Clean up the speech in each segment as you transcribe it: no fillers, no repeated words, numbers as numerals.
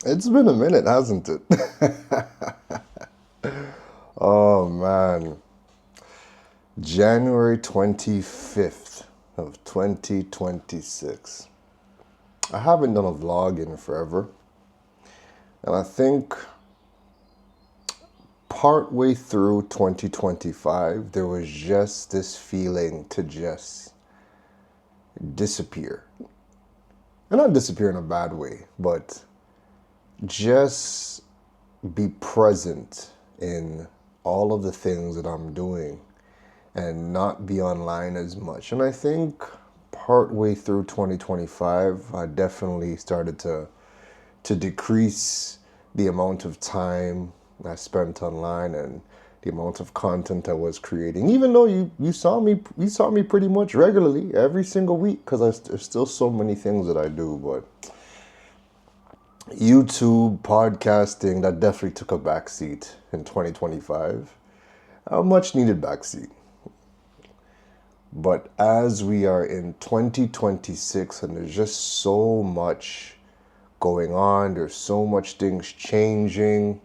It's been a minute, hasn't it? Oh man. January 25th of 2026. I haven't done a vlog in forever. And I think partway through 2025, there was just this feeling to just disappear. And not disappear in a bad way, but just be present in all of the things that I'm doing and not be online as much. And I think partway through 2025, I definitely started to decrease the amount of time I spent online and the amount of content I was creating. Even though you saw me pretty much regularly every single week, because there's still so many things that I do. But YouTube, podcasting, that definitely took a backseat in 2025. A much needed backseat. But as we are in 2026 and there's just so much going on, there's so much things changing,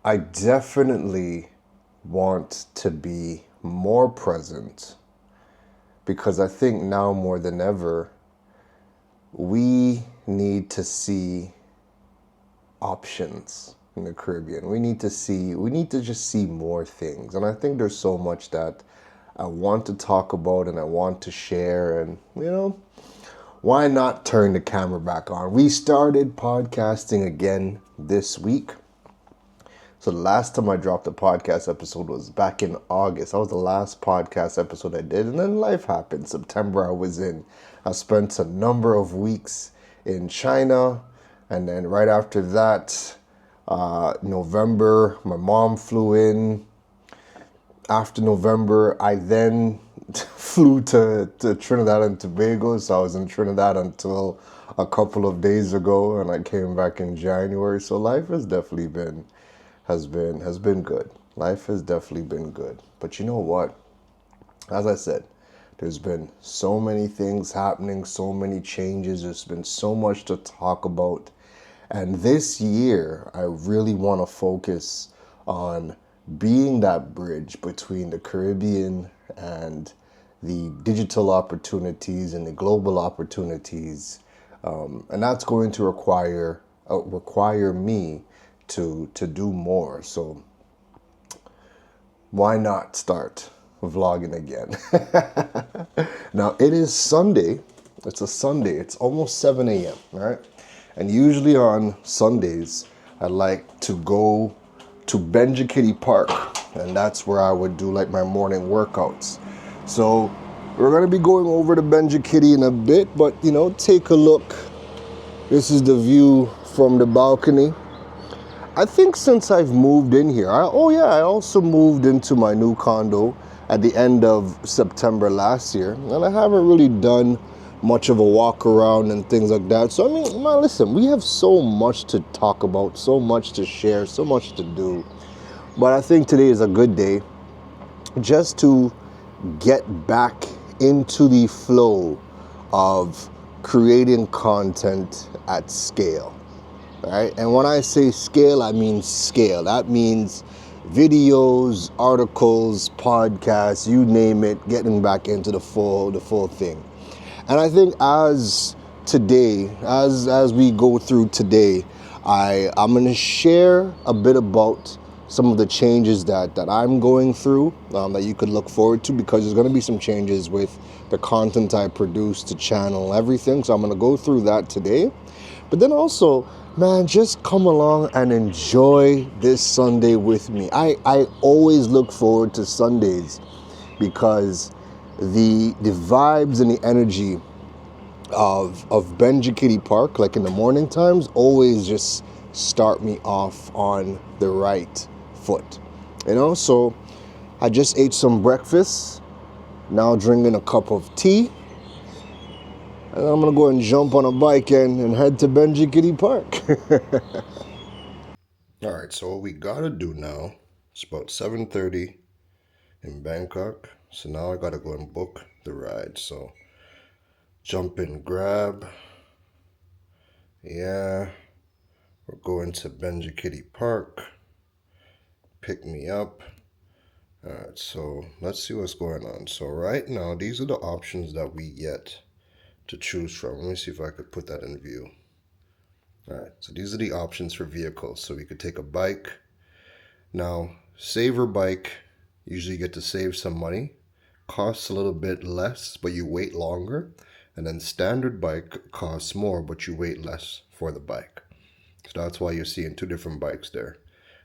I definitely want to be more present because I think now more than ever, we need to see options in the Caribbean. We need to just see more things. And I think there's so much that I want to talk about and I want to share. And, why not turn the camera back on? We started podcasting again this week. So the last time I dropped a podcast episode was back in August. That was the last podcast episode I did. And then life happened. September I spent a number of weeks in China. And then right after that, November, my mom flew in. After November, I then flew to Trinidad and Tobago. So I was in Trinidad until a couple of days ago, and I came back in January. So life has definitely been good. Life has definitely been good. But you know what? As I said, there's been so many things happening, so many changes. There's been so much to talk about. And this year, I really want to focus on being that bridge between the Caribbean and the digital opportunities and the global opportunities. And that's going to require me to do more. So why not start vlogging again? Now it is Sunday. It's a Sunday. It's almost 7 a.m. Right? And usually on Sundays, I like to go to Benjakitti Park, and that's where I would do like my morning workouts. So we're gonna be going over to Benjakitti in a bit, but take a look. This is the view from the balcony. I think since I've moved in here, I also moved into my new condo at the end of September last year, and I haven't really done much of a walk around and things like that. So, I mean, man, listen, we have so much to talk about, so much to share, so much to do. But I think today is a good day just to get back into the flow of creating content at scale. Right? And when I say scale, I mean scale. That means videos, articles, podcasts, you name it, getting back into the full thing. And I think as we go through today, I'm going to share a bit about some of the changes that I'm going through that you could look forward to, because there's going to be some changes with the content I produce, the channel, everything. So I'm going to go through that today. But then also, man, just come along and enjoy this Sunday with me. I always look forward to Sundays because the vibes and the energy of Benjakitti Park, like in the morning times, always just start me off on the right foot. So I just ate some breakfast, now drinking a cup of tea. And I'm going to go and jump on a bike and head to Benjakitti Park. All right, so what we got to do now, it's about 7:30 in Bangkok. So now I got to go and book the ride. So jump in, grab. Yeah. go into Benjakitti Park, pick me up. All right, so let's see what's going on. So right now, these are the options that we get to choose from. Let me see if I could put that in view. All right, so these are the options for vehicles. So we could take a bike. Now, saver bike, usually you get to save some money. Costs a little bit less, but you wait longer. And then standard bike costs more, but you wait less for the bike. So that's why you're seeing two different bikes there.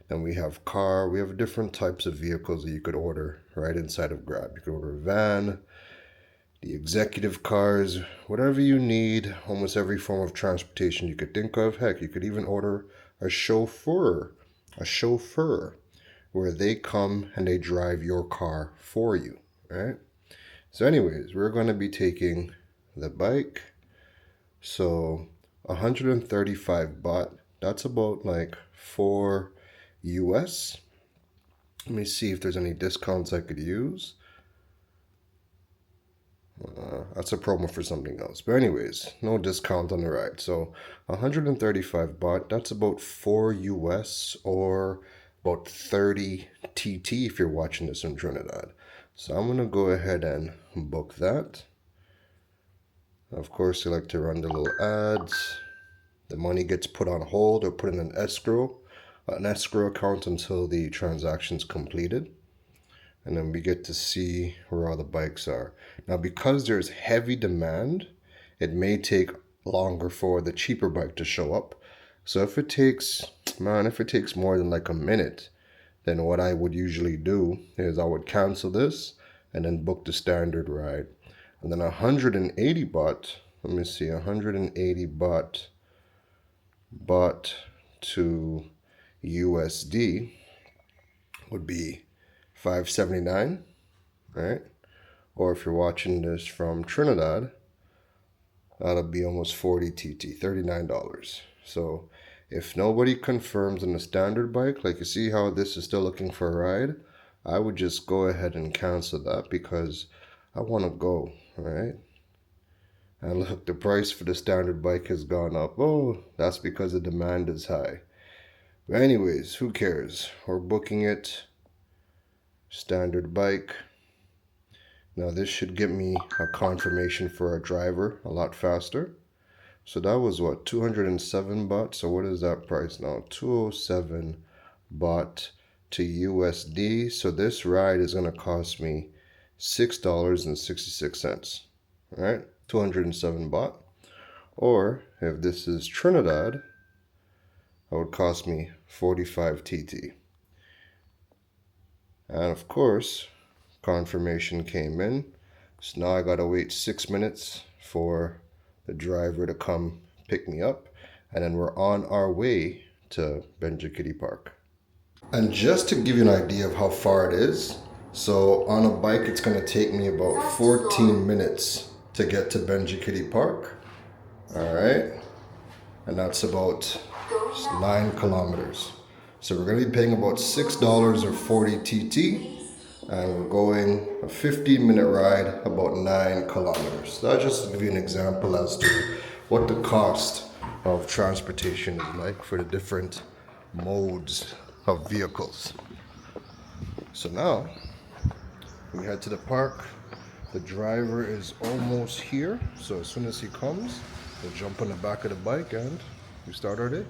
Then we have we have different types of vehicles that you could order right inside of Grab. You could order a van, the executive cars, whatever you need, almost every form of transportation you could think of. Heck, you could even order a chauffeur, where they come and they drive your car for you, right? So anyways, we're going to be taking the bike. So 135 baht, that's about like 4 US. Let me see if there's any discounts I could use. That's a promo for something else. But anyways, no discount on the ride. So 135 baht, that's about 4 US or about 30 TT if you're watching this in Trinidad. So I'm going to go ahead and book that. Of course, they like to run the little ads. The money gets put on hold or put in an escrow account until the transaction's completed. And then we get to see where all the bikes are. Now, because there's heavy demand, it may take longer for the cheaper bike to show up. So if it takes more than like a minute, then what I would usually do is I would cancel this and then book the standard ride. And then 180 baht, let me see, 180 baht to USD would be 579, right? Or if you're watching this from Trinidad, that'll be almost 40 TT, $39. So if nobody confirms on the standard bike, like you see how this is still looking for a ride, I would just go ahead and cancel that because I want to go, right? And look, the price for the standard bike has gone up. Oh, that's because the demand is high. But anyways, who cares? We're booking it. Standard bike. Now this should get me a confirmation for a driver a lot faster. So that was what, 207 baht. So what is that price now? 207 baht to USD. So this ride is going to cost me $6.66. All right, 207 baht. Or if this is Trinidad, that would cost me 45 TT. And of course, confirmation came in. So now I gotta wait 6 minutes for the driver to come pick me up. And then we're on our way to Benjakitti Park. And just to give you an idea of how far it is, so on a bike, it's gonna take me about 14 minutes to get to Benjakitti Park. All right. And that's about 9 kilometers. So we're going to be paying about $6 or 40 TT, and we're going a 15-minute ride, about 9 kilometers. So that's just to give you an example as to what the cost of transportation is like for the different modes of vehicles. So now we head to the park. The driver is almost here, so as soon as he comes, we'll jump on the back of the bike and we start our day.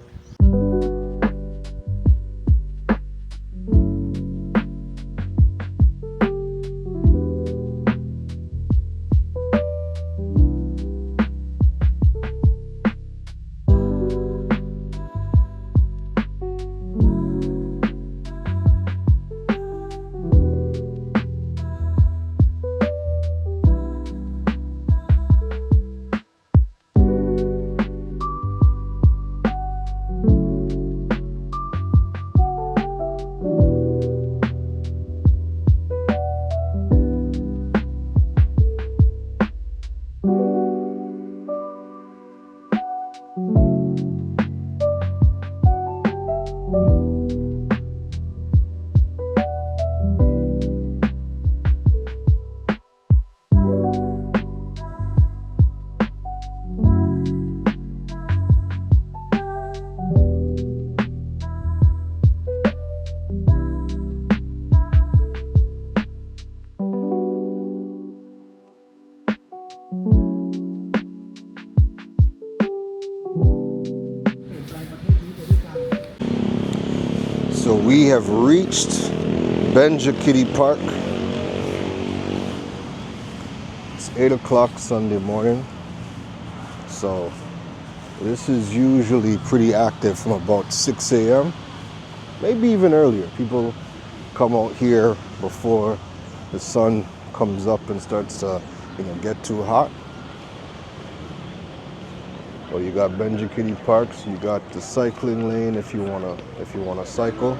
So we have reached Benjakitti Park. It's 8 o'clock Sunday morning. So this is usually pretty active from about 6 a.m. Maybe even earlier. People come out here before the sun comes up and starts to, get too hot. Well, you got Benjakitti Park, so you got the cycling lane if you wanna cycle.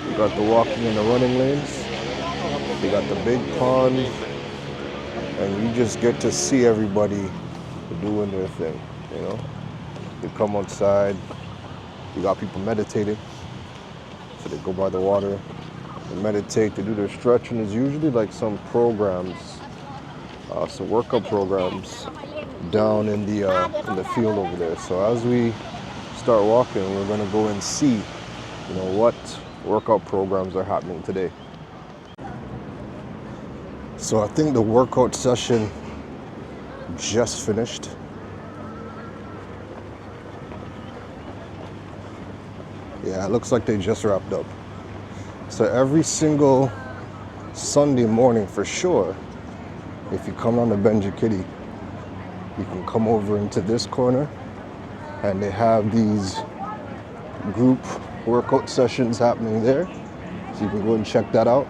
You got the walking and the running lanes. You got the big pond, and you just get to see everybody doing their thing. They come outside. You got people meditating, so they go by the water, they meditate, they do their stretching. There's usually like some programs, some workout programs down in the field over there. So as we start walking, we're gonna go and see, what workout programs are happening today. So I think the workout session just finished. Yeah, it looks like they just wrapped up. So every single Sunday morning, for sure, if you come on to Benjakitti, you can come over into this corner, and they have these group workout sessions happening there. So you can go and check that out.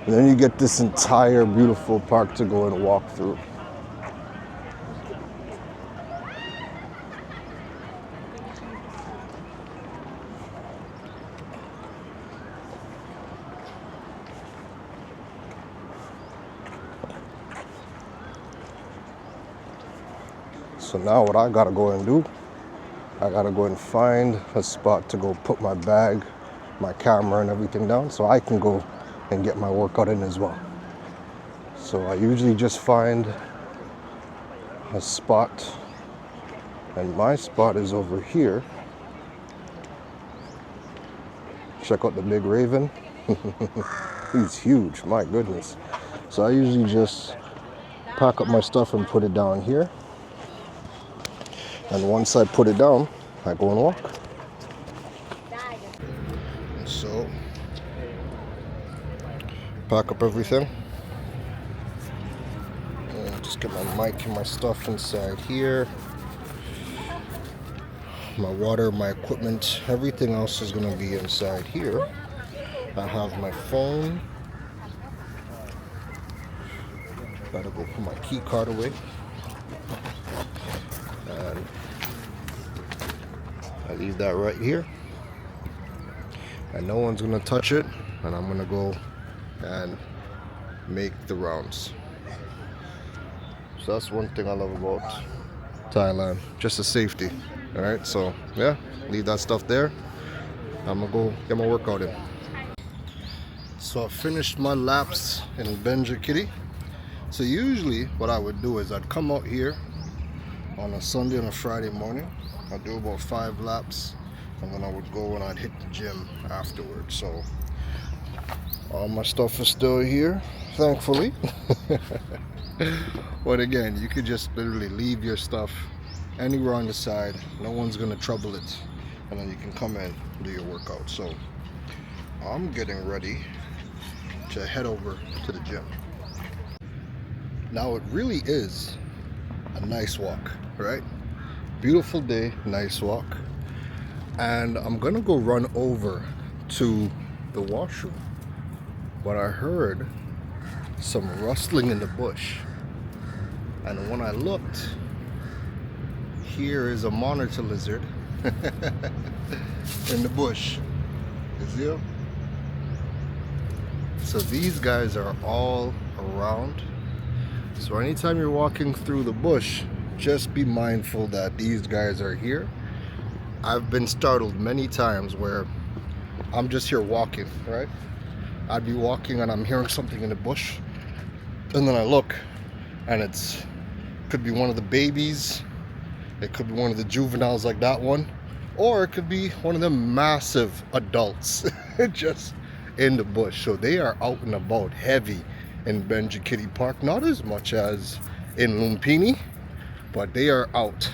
And then you get this entire beautiful park to go and walk through. So now what I gotta go and do, I gotta go and find a spot to go put my bag, my camera and everything down so I can go and get my workout in as well. So I usually just find a spot, and my spot is over here. Check out the big raven. He's huge, my goodness. So I usually just pack up my stuff and put it down here. And once I put it down, I go and walk. So, pack up everything. And just get my mic and my stuff inside here. My water, my equipment, everything else is gonna be inside here. I have my phone. Gotta go put my key card away. And I leave that right here, and no one's gonna touch it, and I'm gonna go and make the rounds. So that's one thing I love about Thailand, just the safety. All right, so yeah, leave that stuff there. I'm gonna go get my workout in. So I finished my laps in Benjakitti. So usually what I would do is I'd come out here on a Sunday and a Friday morning. I'd do about 5 laps, and then I would go and I'd hit the gym afterwards. So all my stuff is still here, thankfully. But again, you could just literally leave your stuff anywhere on the side. No one's gonna trouble it, and then you can come in and do your workout. So I'm getting ready to head over to the gym. Now it really is a nice walk, right? Beautiful day, nice walk. And I'm gonna go run over to the washroom, but I heard some rustling in the bush, and when I looked, here is a monitor lizard in the bush. You see him? So these guys are all around. So anytime you're walking through the bush, just be mindful that these guys are here. I've been startled many times where I'm just here walking, right? I'd be walking and I'm hearing something in the bush, and then I look and could be one of the babies, it could be one of the juveniles like that one, or it could be one of the massive adults just in the bush. So they are out and about heavy in Benjakitti Park, not as much as in Lumpini, but they are out.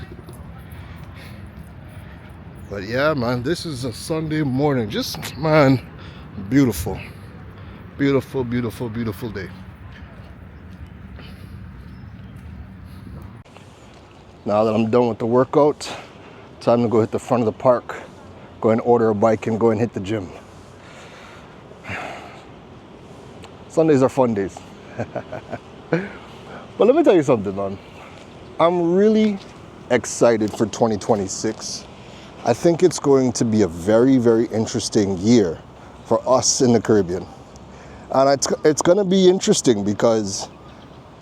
But yeah, man, this is a Sunday morning. Just, man, beautiful. Beautiful, beautiful, beautiful day. Now that I'm done with the workout, time to go hit the front of the park, go and order a bike and go and hit the gym. Sundays are fun days. But let me tell you something, man. I'm really excited for 2026. I think it's going to be a very, very interesting year for us in the Caribbean. And it's going to be interesting because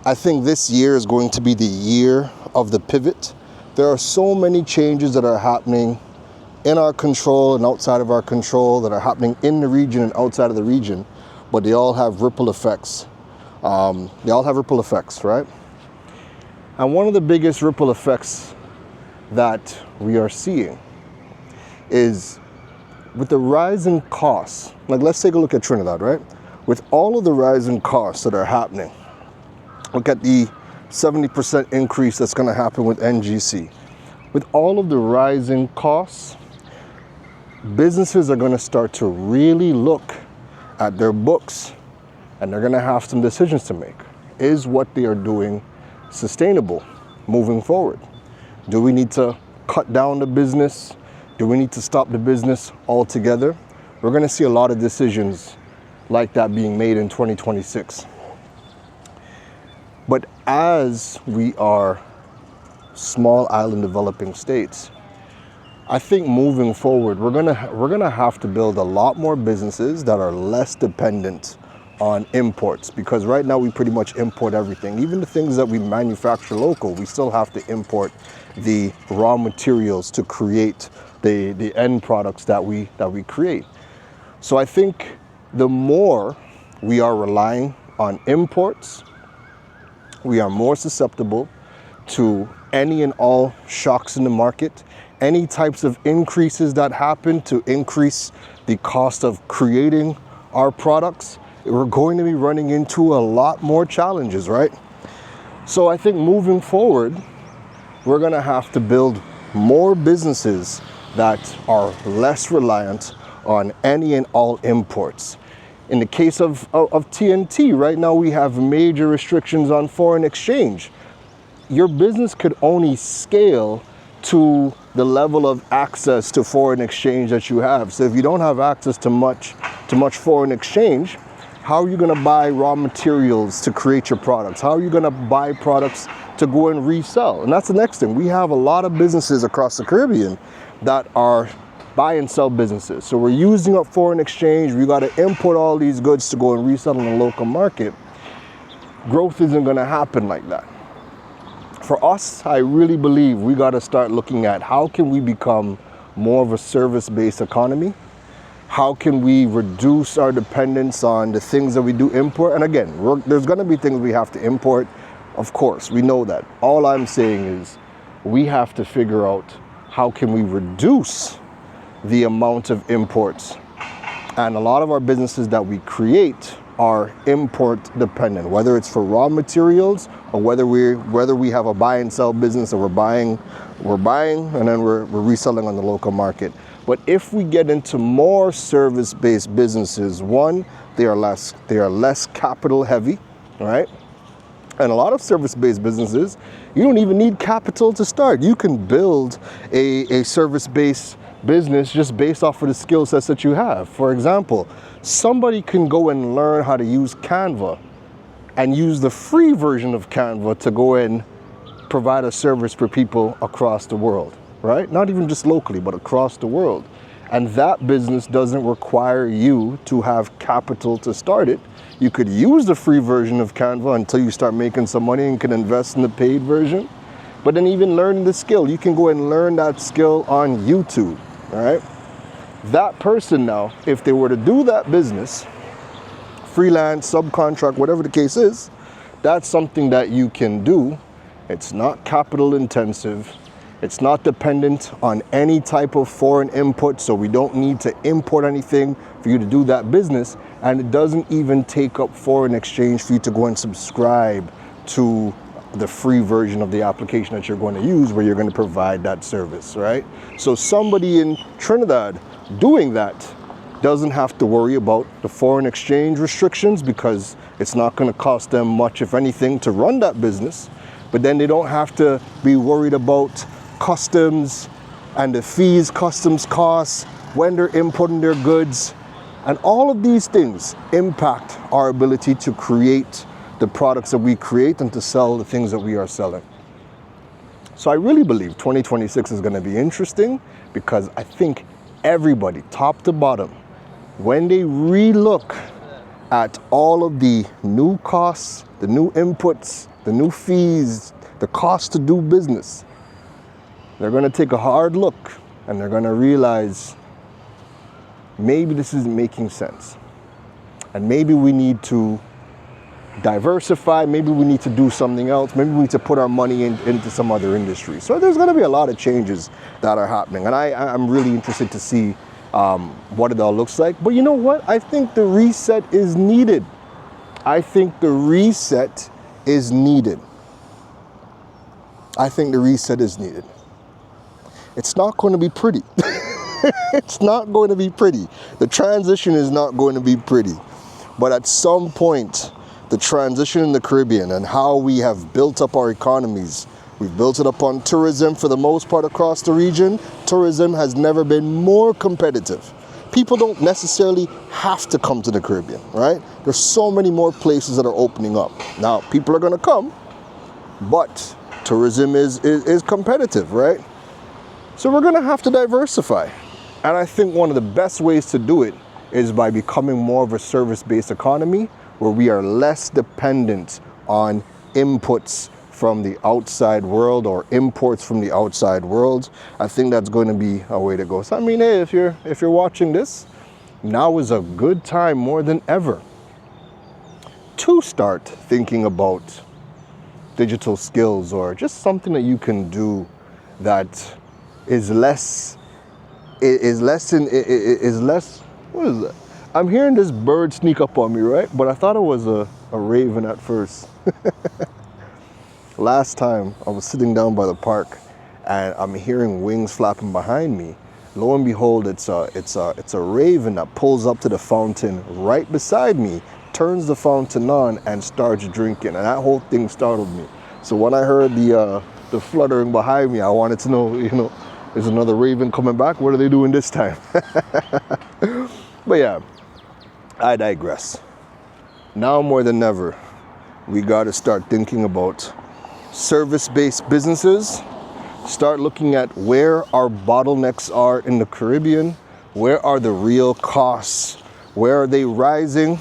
I think this year is going to be the year of the pivot. There are so many changes that are happening in our control and outside of our control, that are happening in the region and outside of the region, but they all have ripple effects. Right? And one of the biggest ripple effects that we are seeing is with the rising costs. Like, let's take a look at Trinidad, right? With all of the rising costs that are happening, look at the 70% increase that's going to happen with NGC. With all of the rising costs, businesses are going to start to really look at their books, and they're going to have some decisions to make. Is what they are doing sustainable moving forward? Do we need to cut down the business? Do we need to stop the business altogether? We're going to see a lot of decisions like that being made in 2026. But as we are small island developing states, I think moving forward, we're gonna have to build a lot more businesses that are less dependent on imports, because right now we pretty much import everything. Even the things that we manufacture local, we still have to import the raw materials to create the end products that we create. So I think the more we are relying on imports, we are more susceptible to any and all shocks in the market, any types of increases that happen to increase the cost of creating our products. We're going to be running into a lot more challenges, right? So I think moving forward, we're going to have to build more businesses that are less reliant on any and all imports. In the case of TNT, right now we have major restrictions on foreign exchange. Your business could only scale to the level of access to foreign exchange that you have. So if you don't have access to much foreign exchange, how are you going to buy raw materials to create your products? How are you going to buy products to go and resell? And that's the next thing. We have a lot of businesses across the Caribbean that are buy and sell businesses. So we're using up foreign exchange. We got to import all these goods to go and resell in the local market. Growth isn't going to happen like that. For us, I really believe we got to start looking at how can we become more of a service-based economy? How can we reduce our dependence on the things that we do import? And again, there's going to be things we have to import. Of course, we know that. All I'm saying is we have to figure out how can we reduce the amount of imports. And a lot of our businesses that we create are import dependent, whether it's for raw materials or whether we have a buy and sell business and we're buying and then we're reselling on the local market. But if we get into more service-based businesses, one, they are less capital heavy, right? And a lot of service-based businesses, you don't even need capital to start. You can build a service-based business just based off of the skill sets that you have. For example, somebody can go and learn how to use Canva and use the free version of Canva to go and provide a service for people across the world, right? Not even just locally, but across the world. And that business doesn't require you to have capital to start it. You could use the free version of Canva until you start making some money and can invest in the paid version. But then even learning the skill, you can go and learn that skill on YouTube, all right? That person now, if they were to do that business, freelance, subcontract, whatever the case is, that's something that you can do. It's not capital intensive. It's not dependent on any type of foreign input, so we don't need to import anything for you to do that business. And it doesn't even take up foreign exchange for you to go and subscribe to the free version of the application that you're going to use where you're going to provide that service, right? So somebody in Trinidad doing that doesn't have to worry about the foreign exchange restrictions because it's not going to cost them much, if anything, to run that business. But then they don't have to be worried about customs and the fees, customs costs, when they're importing their goods. And all of these things impact our ability to create the products that we create and to sell the things that we are selling. So I really believe 2026 is going to be interesting because I think everybody, top to bottom, when they relook at all of the new costs, the new inputs, the new fees, the cost to do business, they're going to take a hard look and they're going to realize maybe this isn't making sense. And maybe we need to diversify, maybe we need to do something else, maybe we need to put our money into some other industry. So there's going to be a lot of changes that are happening, and I'm really interested to see what it all looks like. But you know what? I think the reset is needed. I think the reset is needed. I think the reset is needed. It's not going to be pretty. It's not going to be pretty. The transition is not going to be pretty. But at some point, the transition in the Caribbean and how we have built up our economies, we've built it up on tourism for the most part across the region. Tourism has never been more competitive. People don't necessarily have to come to the Caribbean, right? There's so many more places that are opening up. Now, people are going to come, but tourism is competitive, right? So we're going to have to diversify. And I think one of the best ways to do it is by becoming more of a service-based economy where we are less dependent on inputs from the outside world or imports from the outside world. I think that's going to be a way to go. So I mean, hey, if you're watching this, now is a good time more than ever to start thinking about digital skills or just something that you can do that is less, what is that? I'm hearing this bird sneak up on me, right? But I thought it was a raven at first. Last time I was sitting down by the park and I'm hearing wings flapping behind me. Lo and behold, it's a raven that pulls up to the fountain right beside me, turns the fountain on and starts drinking. And that whole thing startled me. So when I heard the fluttering behind me, I wanted to know, is another raven coming back? What are they doing this time? But yeah, I digress. Now more than ever, we got to start thinking about service-based businesses, start looking at where our bottlenecks are in the Caribbean, where are the real costs, where are they rising,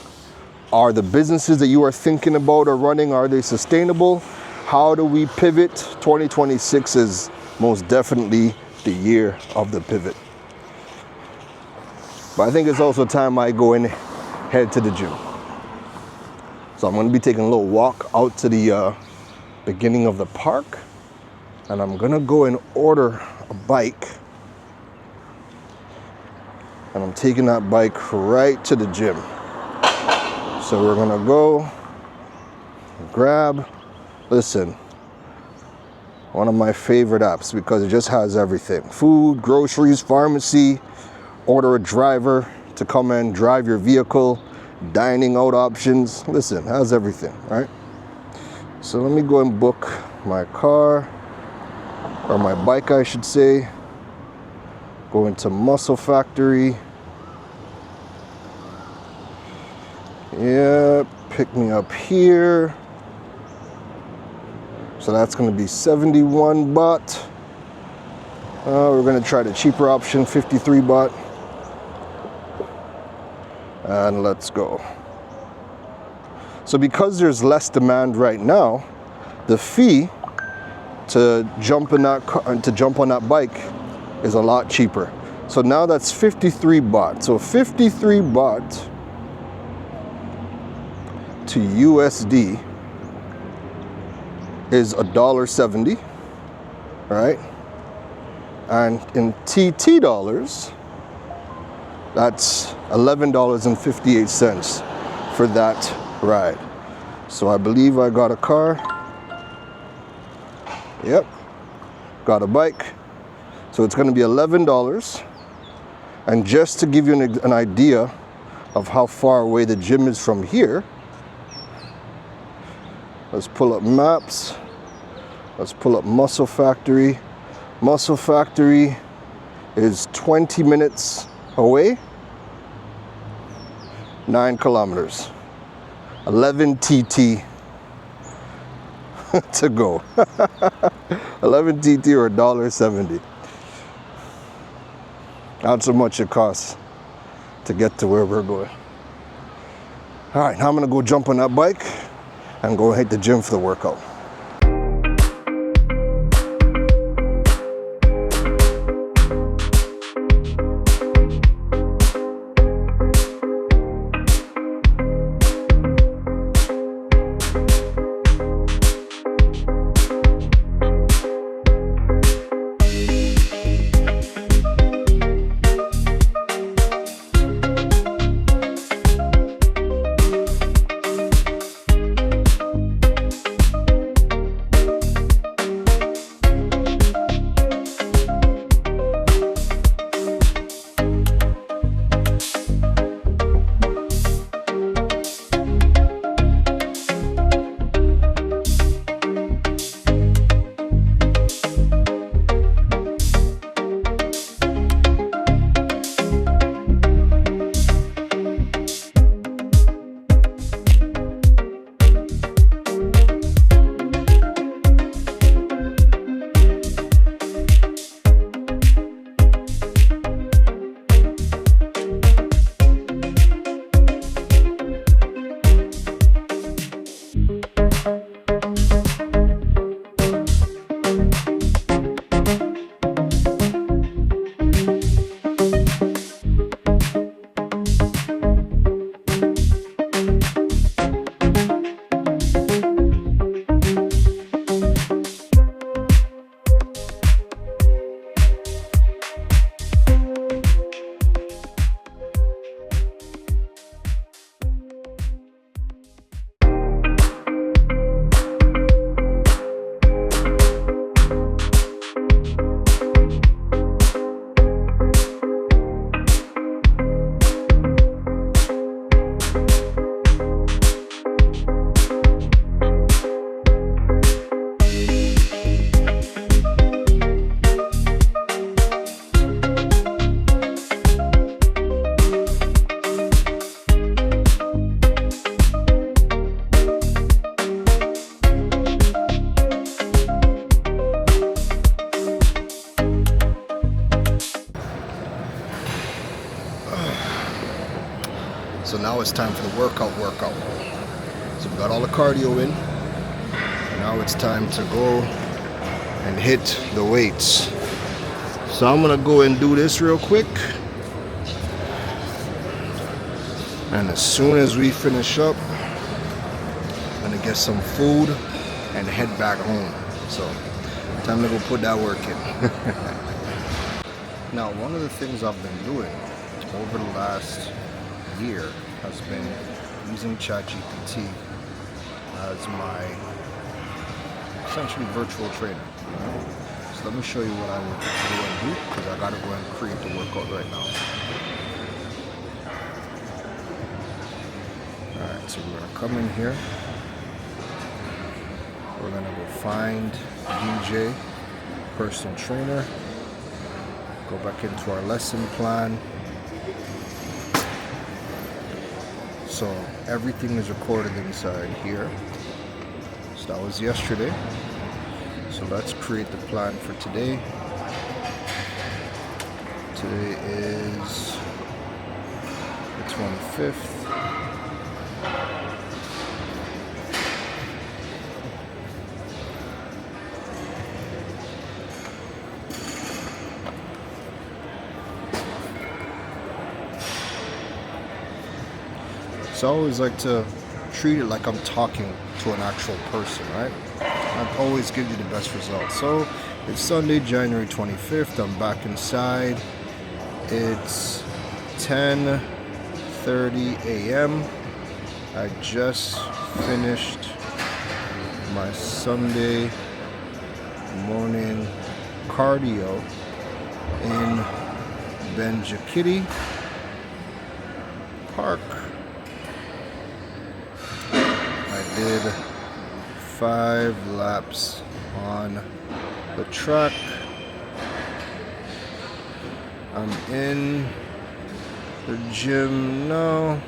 are the businesses that you are thinking about or running, are they sustainable, how do we pivot? 2026 is most definitely the year of the pivot. But I think it's also time I go and head to the gym. So I'm going to be taking a little walk out to the beginning of the park, and I'm going to go and order a bike. And I'm taking that bike right to the gym. So we're going to go grab, listen, one of my favorite apps because it just has everything. Food, groceries, pharmacy, order a driver to come and drive your vehicle, dining out options. Listen, it has everything, right? So let me go and book my car, or my bike I should say. Go into Muscle Factory. Yeah, pick me up here. So that's going to be 71 baht. We're going to try the cheaper option, 53 baht. And let's go. So because there's less demand right now, the fee to jump on that bike is a lot cheaper. So now that's 53 baht. So 53 baht to USD is $1.70, right? And in TT dollars, that's $11.58 for that ride. So I believe I got a car. Yep, got a bike. So it's gonna be $11. And just to give you an idea of how far away the gym is from here, let's pull up maps. Let's pull up Muscle Factory. Muscle Factory is 20 minutes away, 9 kilometers, 11 TT to go. 11 TT or $1.70. That's how much it costs to get to where we're going. All right, now I'm gonna go jump on that bike and go hit the gym for the workout. So now it's time for the workout. So we got all the cardio in. Now it's time to go and hit the weights. So I'm gonna go and do this real quick. And as soon as we finish up, I'm gonna get some food and head back home. So time to go put that work in. Now, one of the things I've been doing over the last year has been using ChatGPT as my essentially virtual trainer. So let me show you what I would go and do, because I gotta go and create the workout right now. Alright, so we're gonna come in here. We're gonna go find DJ, personal trainer. Go back into our lesson plan. So everything is recorded inside here. So that was yesterday. So let's create the plan for today. Today is the 25th. So I always like to treat it like I'm talking to an actual person, right? That always gives you the best results. So it's Sunday, January 25th. I'm back inside. It's 10:30 a.m. I just finished my Sunday morning cardio in Benjakitti Park. I did 5 laps on the track. I'm in the gym now.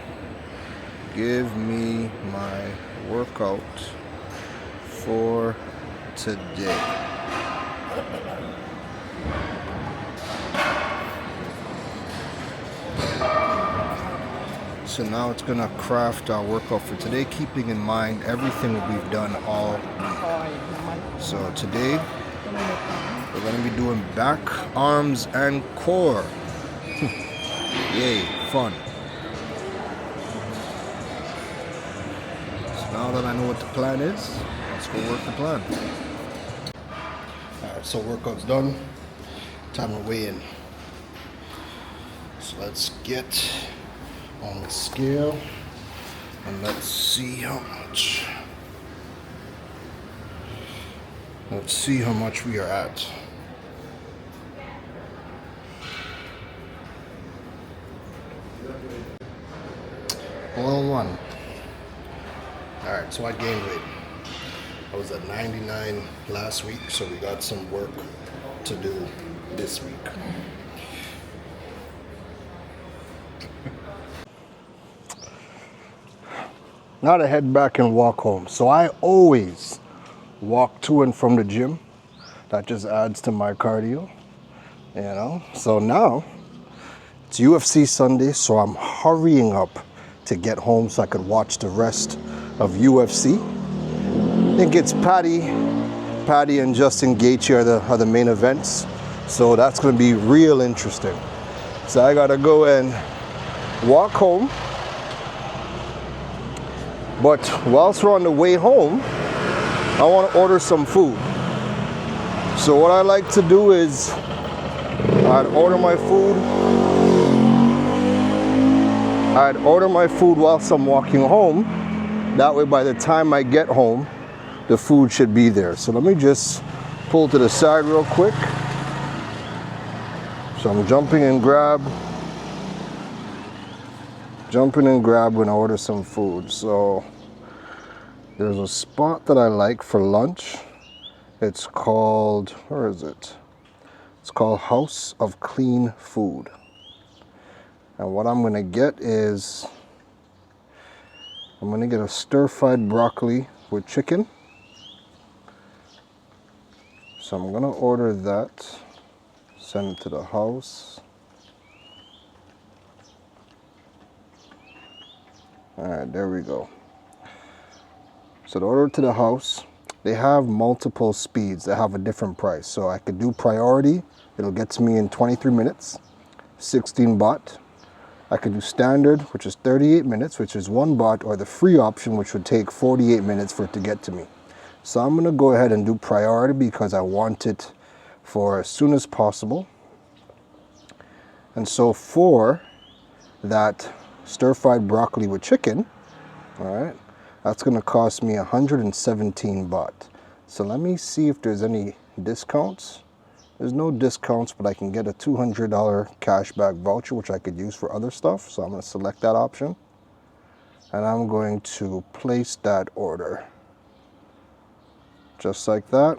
Give me my workout for today. So now it's gonna craft our workout for today, keeping in mind everything that we've done all week. So today we're gonna be doing back, arms, and core. Yay, fun. So now that I know what the plan is, let's go work the plan. Alright, so workout's done. Time to weigh in. So let's get on the scale and let's see how much. Let's see how much we are at. Well, 1. Alright, so I gained weight. I was at 99 last week, so we got some work to do this week. Now to head back and walk home. So I always walk to and from the gym. That just adds to my cardio, you know. So now it's UFC Sunday, so I'm hurrying up to get home so I could watch the rest of UFC. I think it's Paddy and Justin Gaethje are the main events, so that's going to be real interesting. So I gotta go and walk home. But whilst we're on the way home, I want to order some food. So what I like to do is I'd order my food whilst I'm walking home. That way by the time I get home, the food should be there. So let me just pull to the side real quick. So I'm jumping and grab when I order some food. So there's a spot that I like for lunch. It's called, where is it? It's called House of Clean Food. And what I'm gonna get is, I'm gonna get a stir-fried broccoli with chicken. So I'm gonna order that, send it to the house. All right, there we go. So to order to the house, they have multiple speeds. They have a different price. So I could do priority. It'll get to me in 23 minutes, 16 baht. I could do standard, which is 38 minutes, which is 1 baht, or the free option, which would take 48 minutes for it to get to me. So I'm gonna go ahead and do priority because I want it for as soon as possible. And so for that stir-fried broccoli with chicken, all right, that's gonna cost me 117 baht. So let me see if there's any discounts. There's no discounts, but I can get a $200 cashback voucher, which I could use for other stuff. So I'm gonna select that option. And I'm going to place that order. Just like that.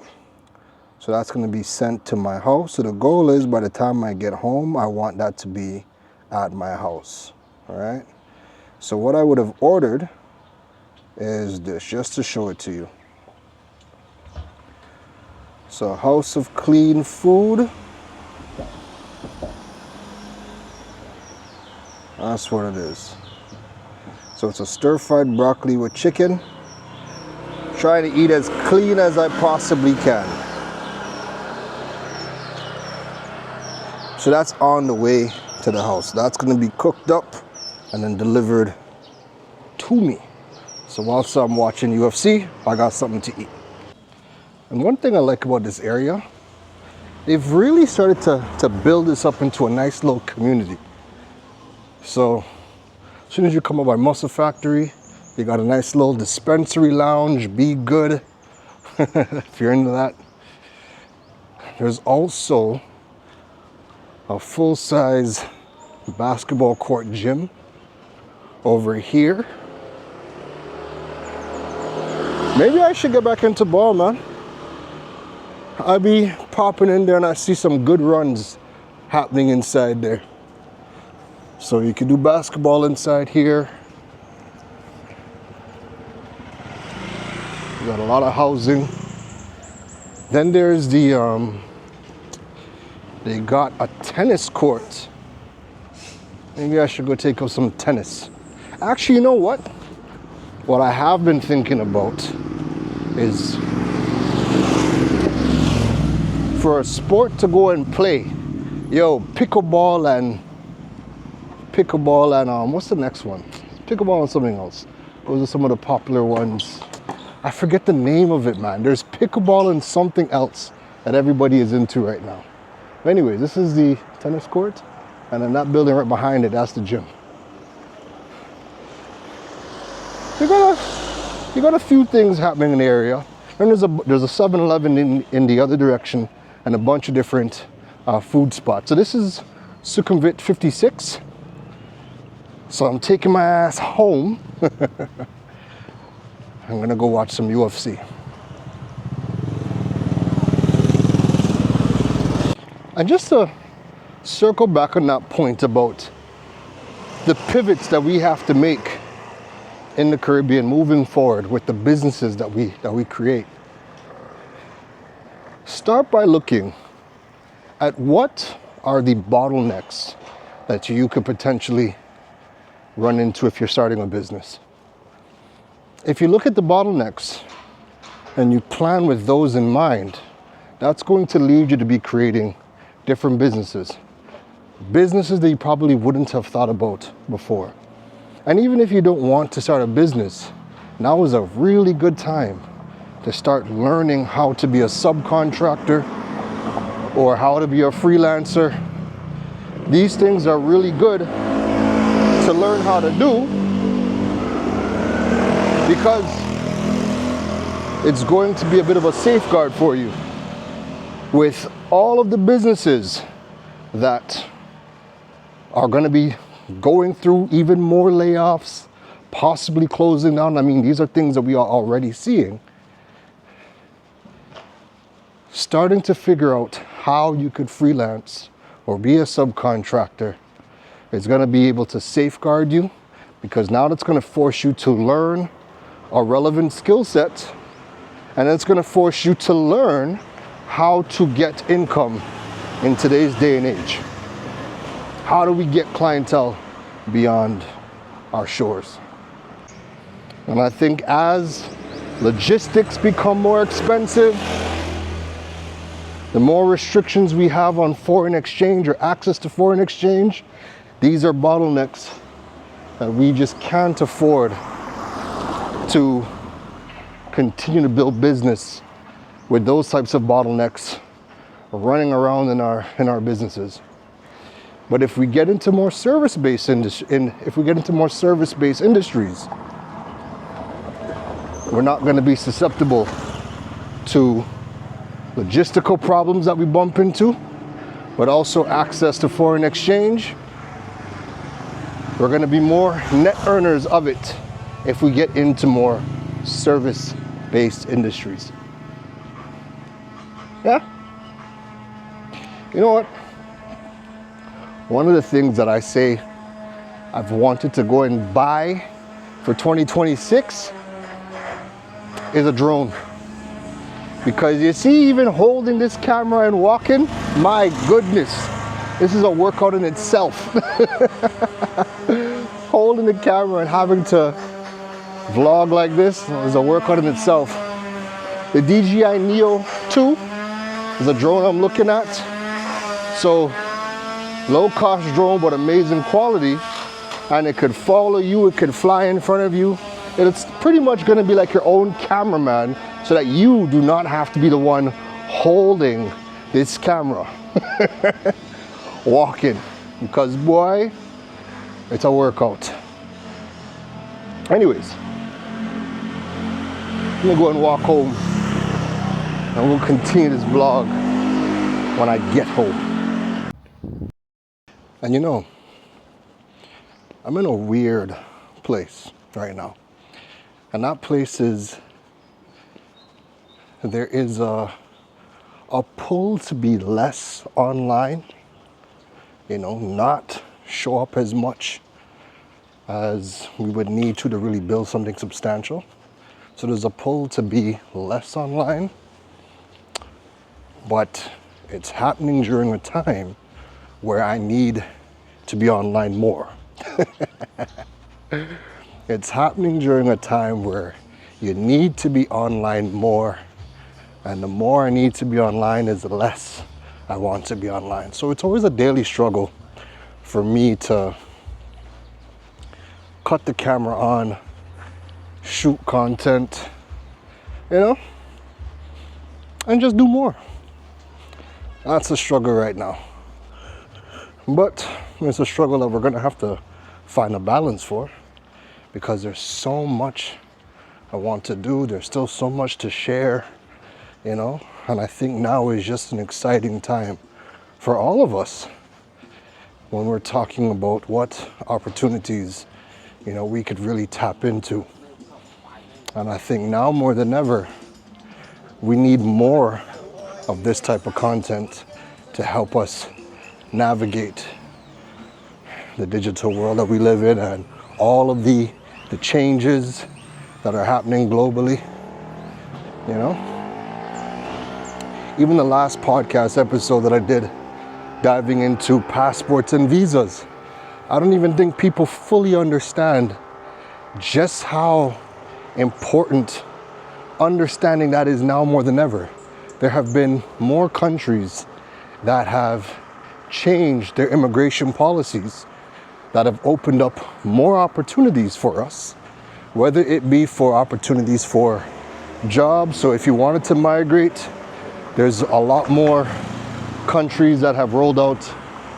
So that's gonna be sent to my house. So the goal is by the time I get home, I want that to be at my house, all right? So what I would have ordered is this, just to show it to you. So House of Clean Food. That's what it is. So it's a stir-fried broccoli with chicken. Trying to eat as clean as I possibly can. So that's on the way to the house. That's gonna be cooked up and then delivered to me. So whilst I'm watching UFC, I got something to eat. And one thing I like about this area, they've really started to build this up into a nice little community. So as soon as you come up by Muscle Factory, you got a nice little dispensary lounge, Be Good, if you're into that. there's also a full-size basketball court gym over here. Maybe I should get back into ball, man. I'll be popping in there and I see some good runs happening inside there. So you can do basketball inside here. You got a lot of housing. Then there's the, they got a tennis court. Maybe I should go take up some tennis. Actually, you know what? What I have been thinking about is for a sport to go and play, pickleball and what's the next one? Pickleball and something else. Those are some of the popular ones. I forget the name of it, man. There's pickleball and something else that everybody is into right now. But anyways, this is the tennis court, and then that building right behind it, that's the gym. You got a few things happening in the area. And there's a 7-Eleven in the other direction, and a bunch of different food spots. So this is Sukhumvit 56. So I'm taking my ass home. I'm gonna go watch some UFC. And just to circle back on that point about the pivots that we have to make in the Caribbean moving forward with the businesses that we create. Start by looking at what are the bottlenecks that you could potentially run into if you're starting a business. If you look at the bottlenecks and you plan with those in mind, that's going to lead you to be creating different businesses that you probably wouldn't have thought about before. And even if you don't want to start a business, now is a really good time to start learning how to be a subcontractor or how to be a freelancer. These things are really good to learn how to do because it's going to be a bit of a safeguard for you with all of the businesses that are going to be going through even more layoffs, possibly closing down. I mean, these are things that we are already seeing. Starting to figure out how you could freelance or be a subcontractor is going to be able to safeguard you, because now that's going to force you to learn a relevant skill set, and it's going to force you to learn how to get income in today's day and age. How do we get clientele beyond our shores? And I think as logistics become more expensive, the more restrictions we have on foreign exchange or access to foreign exchange, these are bottlenecks that we just can't afford to continue to build business with those types of bottlenecks running around in our businesses. But if we get into more service-based industries, we're not going to be susceptible to logistical problems that we bump into, but also access to foreign exchange. We're going to be more net earners of it if we get into more service-based industries. Yeah? You know what? One of the things that I say I've wanted to go and buy for 2026 is a drone. Because you see, even holding this camera and walking, my goodness, this is a workout in itself. Holding the camera and having to vlog like this is a workout in itself. The DJI Neo 2 is a drone I'm looking at. So, low cost drone, but amazing quality. And it could follow you, it could fly in front of you. It's pretty much gonna be like your own cameraman, so that you do not have to be the one holding this camera. Walking, because boy, it's a workout. Anyways, I'm gonna go and walk home and we'll continue this vlog when I get home. And you know, I'm in a weird place right now. And that place is, there is a pull to be less online, you know, not show up as much as we would need to really build something substantial. So there's a pull to be less online, but it's happening during a time where I need to be online more. It's happening during a time where you need to be online more, and the more I need to be online is the less I want to be online. So it's always a daily struggle for me to cut the camera on, shoot content, you know, and just do more. That's a struggle right now. But it's a struggle that we're gonna have to find a balance for, because there's so much I want to do. There's still so much to share, you know, and I think now is just an exciting time for all of us when we're talking about what opportunities, you know, we could really tap into. And I think now more than ever, we need more of this type of content to help us navigate the digital world that we live in and all of the changes that are happening globally, you know. Even the last podcast episode that I did diving into passports and visas, I don't even think people fully understand just how important understanding that is now more than ever. There have been more countries that have changed their immigration policies, that have opened up more opportunities for us, whether it be for opportunities for jobs. So if you wanted to migrate, there's a lot more countries that have rolled out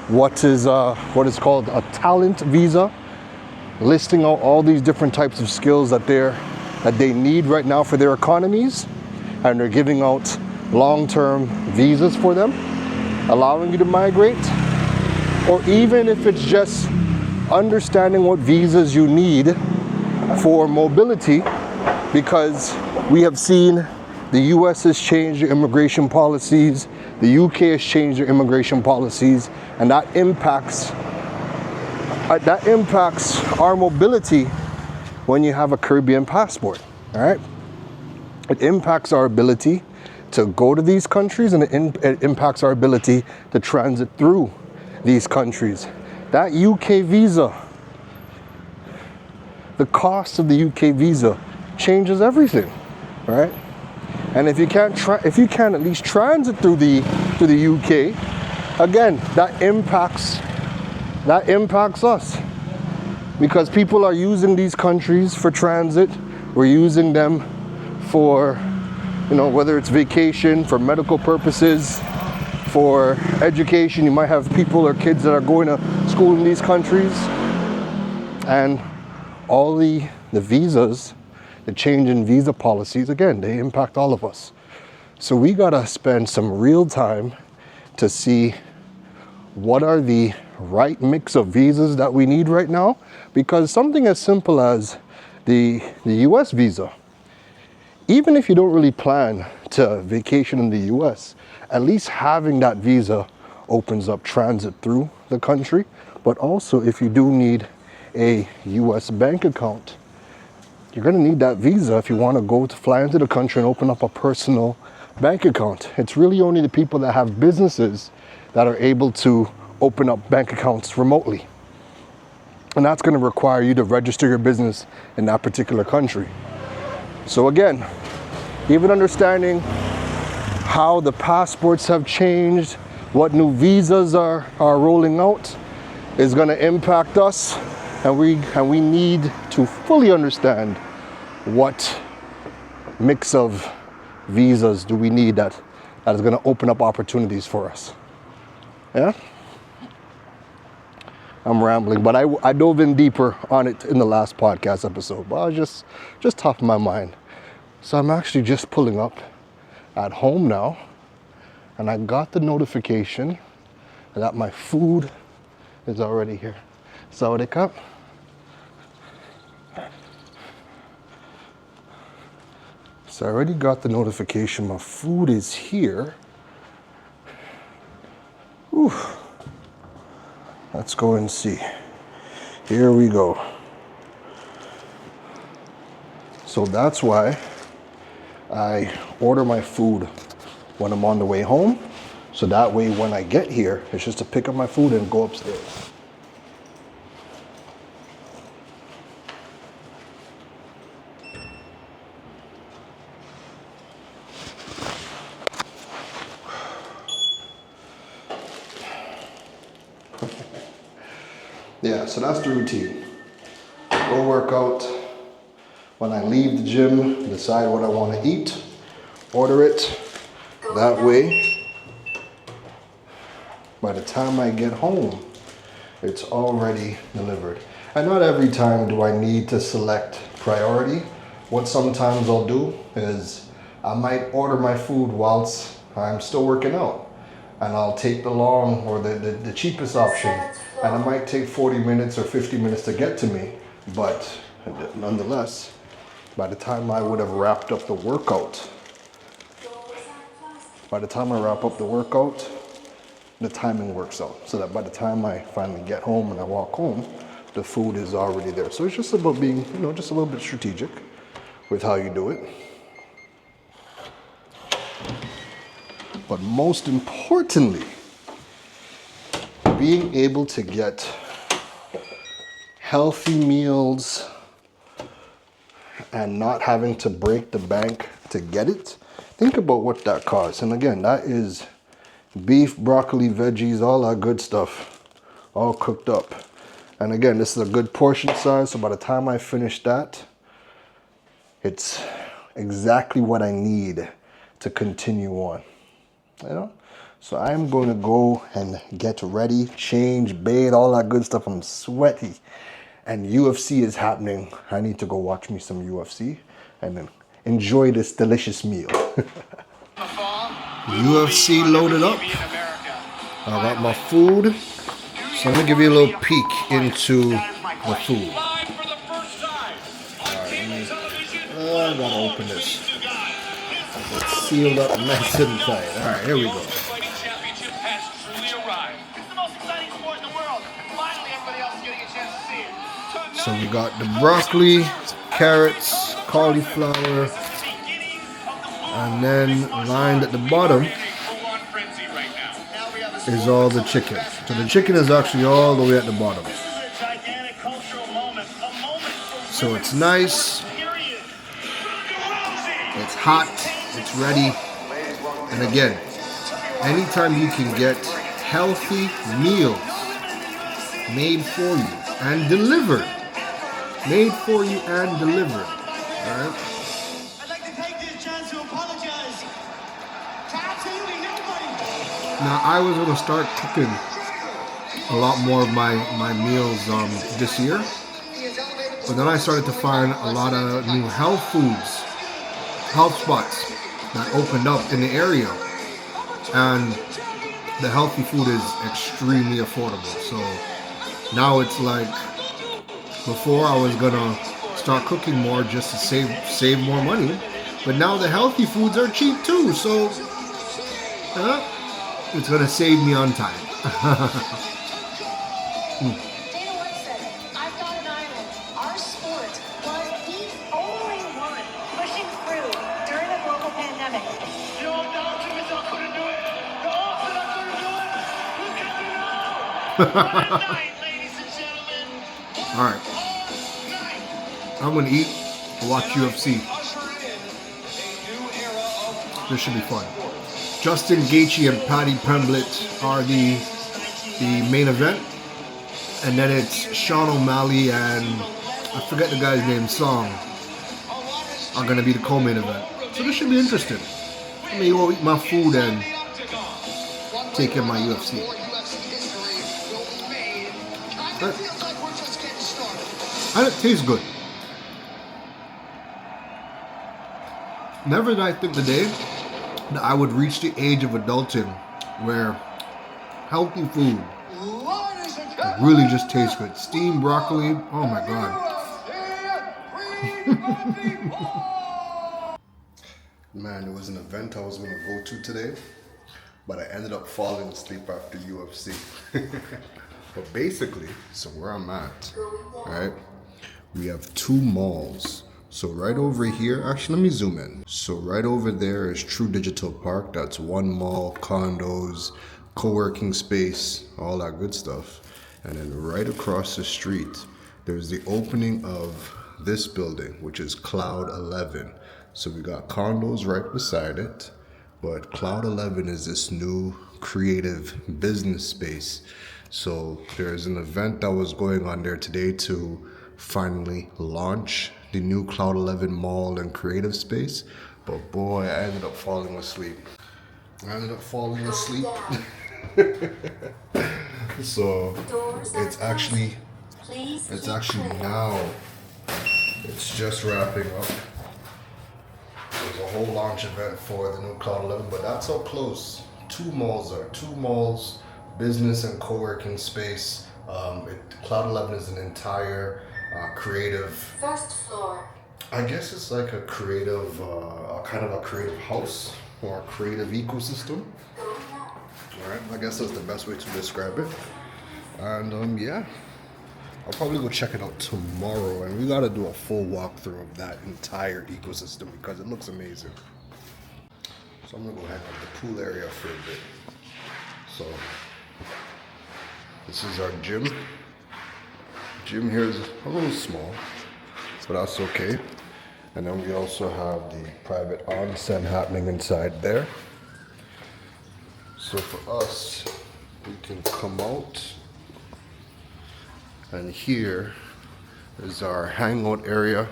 what is called a talent visa, listing out all these different types of skills that they need right now for their economies, and they're giving out long-term visas for them, allowing you to migrate. Or even if it's just understanding what visas you need for mobility, because we have seen the US has changed their immigration policies, the UK has changed their immigration policies, and that impacts our mobility when you have a Caribbean passport, all right? It impacts our ability to go to these countries, and it impacts our ability to transit through these countries. That UK visa, the cost of the UK visa changes everything, right? And if you can't at least transit through the UK, again, that impacts us, because people are using these countries for transit. We're using them for, you know, whether it's vacation, for medical purposes, for education. You might have people or kids that are going to school in these countries, and all the visas, the change in visa policies, again, they impact all of us. So we gotta spend some real time to see what are the right mix of visas that we need right now, because something as simple as the US visa, even if you don't really plan to vacation in the US, at least having that visa opens up transit through the country. But also, if you do need a US bank account, you're gonna need that visa if you wanna fly into the country and open up a personal bank account. It's really only the people that have businesses that are able to open up bank accounts remotely. And that's gonna require you to register your business in that particular country. So again, even understanding how the passports have changed, what new visas are rolling out, is gonna impact us, and we need to fully understand what mix of visas do we need that is gonna open up opportunities for us. Yeah? I'm rambling, but I dove in deeper on it in the last podcast episode, but I was just top of my mind. So I'm actually just pulling up at home now, and I got the notification that my food is already here. Sawadee Cup. So I already got the notification my food is here. Whew. Let's go and see. Here we go. So that's why I order my food when I'm on the way home. So that way when I get here, it's just to pick up my food and go upstairs. Yeah, so that's the routine. Go work out. When I leave the gym, decide what I want to eat, order it. That way, by the time I get home, it's already delivered. And not every time do I need to select priority. What sometimes I'll do is I might order my food whilst I'm still working out. And I'll take the long or the cheapest option. And it might take 40 minutes or 50 minutes to get to me. But nonetheless, by the time I would have wrapped up the workout, the timing works out. So that by the time I finally get home and I walk home, the food is already there. So it's just about being, just a little bit strategic with how you do it. But most importantly, being able to get healthy meals and not having to break the bank to get it. Think about what that costs. And again, that is beef, broccoli, veggies, all that good stuff, all cooked up. And again, this is a good portion size. So by the time I finish that, it's exactly what I need to continue on. So I'm going to go and get ready, change, bathe, all that good stuff. I'm sweaty and UFC is happening. I need to go watch me some UFC and then enjoy this delicious meal. UFC loaded up. I got my food. So let me give you a little peek into the food. I gotta open this. It's sealed up nice and tight. Alright, here we go. So we got the broccoli, carrots, cauliflower, and then lined at the bottom is all the chicken. So the chicken is actually all the way at the bottom. So it's nice, it's hot, it's ready. And again, anytime you can get healthy meals made for you and delivered, made for you and delivered, all right? Now I was going to start cooking a lot more of my meals this year, but then I started to find a lot of new health foods, health spots that opened up in the area, and the healthy food is extremely affordable. So now it's like, before I was gonna start cooking more just to save more money, but now the healthy foods are cheap too, so it's gonna save me on time. I've got an island. Our sport was the only one pushing through during a global pandemic. The old optimism couldn't do it. The optimism couldn't do it. Who can do it? What a night, ladies and gentlemen. All right, I'm gonna eat, watch UFC. This should be fun. Justin Gaethje and Paddy Pimblett are the main event, and then it's Sean O'Malley and I forget the guy's name, Song, are gonna be the co-main event. So this should be interesting. Let me go eat my food and take in my UFC. And it tastes good. Never did I think the day that I would reach the age of adulting where healthy food really just tastes good. Steamed broccoli, oh my god. Man, there was an event I was going to go to today, but I ended up falling asleep after UFC. But basically, so where I'm at, right, we have 2 malls. So right over here, actually let me zoom in. So right over there is True Digital Park. That's 1 mall, condos, co-working space, all that good stuff. And then right across the street, there's the opening of this building, which is Cloud 11. So we got condos right beside it, but Cloud 11 is this new creative business space. So there's an event that was going on there today to finally launch the new Cloud 11 mall and creative space. But boy, I ended up falling asleep. So it's actually now, it's just wrapping up. There's a whole launch event for the new Cloud 11, but that's how close 2 malls, business and co-working space. Cloud 11 is an entire creative. First floor. I guess it's like a creative, kind of a creative house or a creative ecosystem. All right, I guess that's the best way to describe it. And yeah, I'll probably go check it out tomorrow, and we gotta do a full walkthrough of that entire ecosystem because it looks amazing. So I'm gonna go hang out the pool area for a bit. So this is our gym. Gym here is a little small, but that's okay. And then we also have the private onsen happening inside there. So for us, we can come out, and here is our hangout area.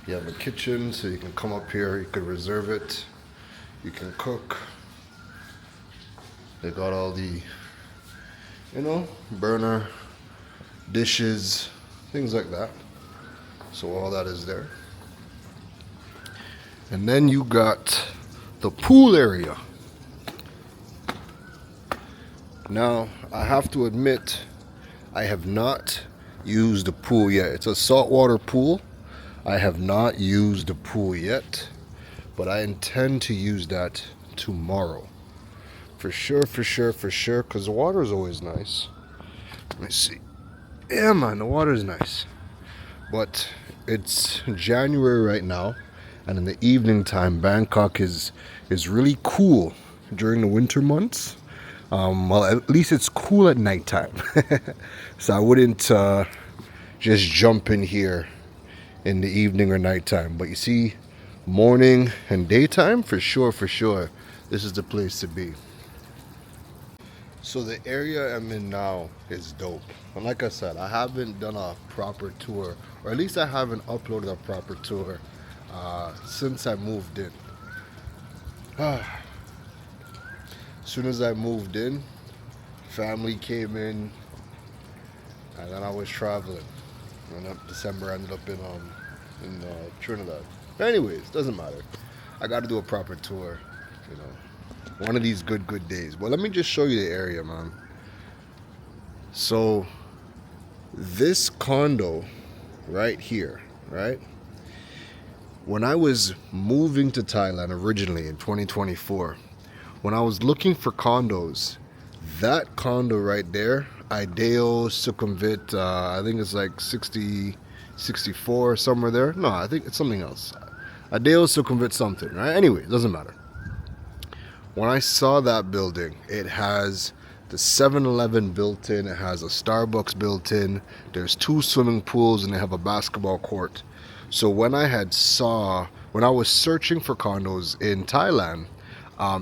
You have a kitchen, so you can come up here, you can reserve it, you can cook. They got all the, burner, dishes, things like that. So all that is there. And then you got the pool area. Now, I have to admit, I have not used the pool yet. It's a saltwater pool. I have not used the pool yet, but I intend to use that tomorrow. For sure, because the water is always nice. Let me see. Yeah, man, the water is nice. But it's January right now, and in the evening time, Bangkok is really cool during the winter months. Well, at least it's cool at nighttime. So I wouldn't just jump in here in the evening or nighttime. But you see, morning and daytime, for sure, this is the place to be. So the area I'm in now is dope. And like I said, I haven't done a proper tour, or at least I haven't uploaded a proper tour since I moved in. As soon as I moved in, family came in, and then I was traveling. And December I ended up in Trinidad. But anyways, doesn't matter. I got to do a proper tour, one of these good days. But let me just show you the area, man. So this condo right here, right? When I was moving to Thailand originally in 2024, when I was looking for condos, that condo right there, Ideo Sukhumvit, I think it's like 64, somewhere there. No, I think it's something else. Ideo Sukhumvit something, right? Anyway, it doesn't matter. When I saw that building, it has the 7-Eleven built in, it has a Starbucks built in, there's 2 swimming pools, and they have a basketball court. So when I was searching for condos in Thailand,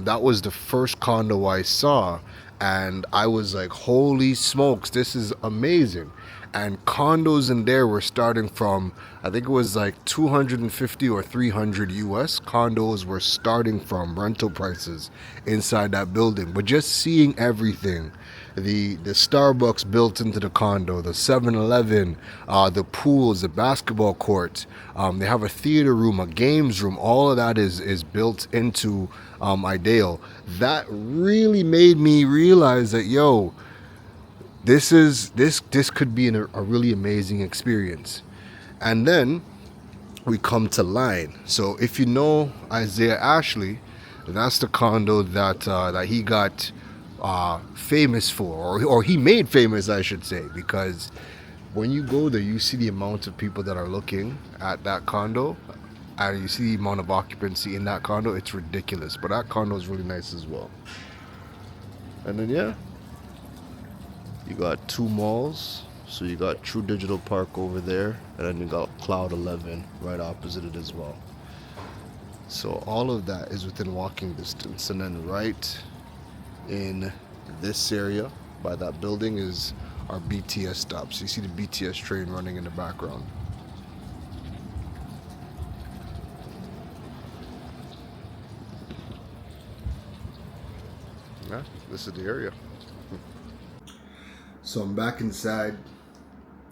that was the first condo I saw, and I was like, holy smokes, this is amazing. And condos in there were starting from, I think it was like 250 or 300 US. Condos were starting from rental prices inside that building. But just seeing everything, the Starbucks built into the condo, the 7-Eleven, the pools, the basketball court, they have a theater room, a games room, all of that is built into Ideal. That really made me realize that, yo, this could be a really amazing experience. And then we come to Line. So if you know Isaiah Ashley, that's the condo that he got famous for, or he made famous, I should say, because when you go there, you see the amount of people that are looking at that condo, and you see the amount of occupancy in that condo. It's ridiculous. But that condo is really nice as well. And then yeah, you got 2 malls. So you got True Digital Park over there, and then you got Cloud 11 right opposite it as well. So all of that is within walking distance. And then right in this area by that building is our BTS stop. So you see the BTS train running in the background. Yeah, this is the area. So I'm back inside.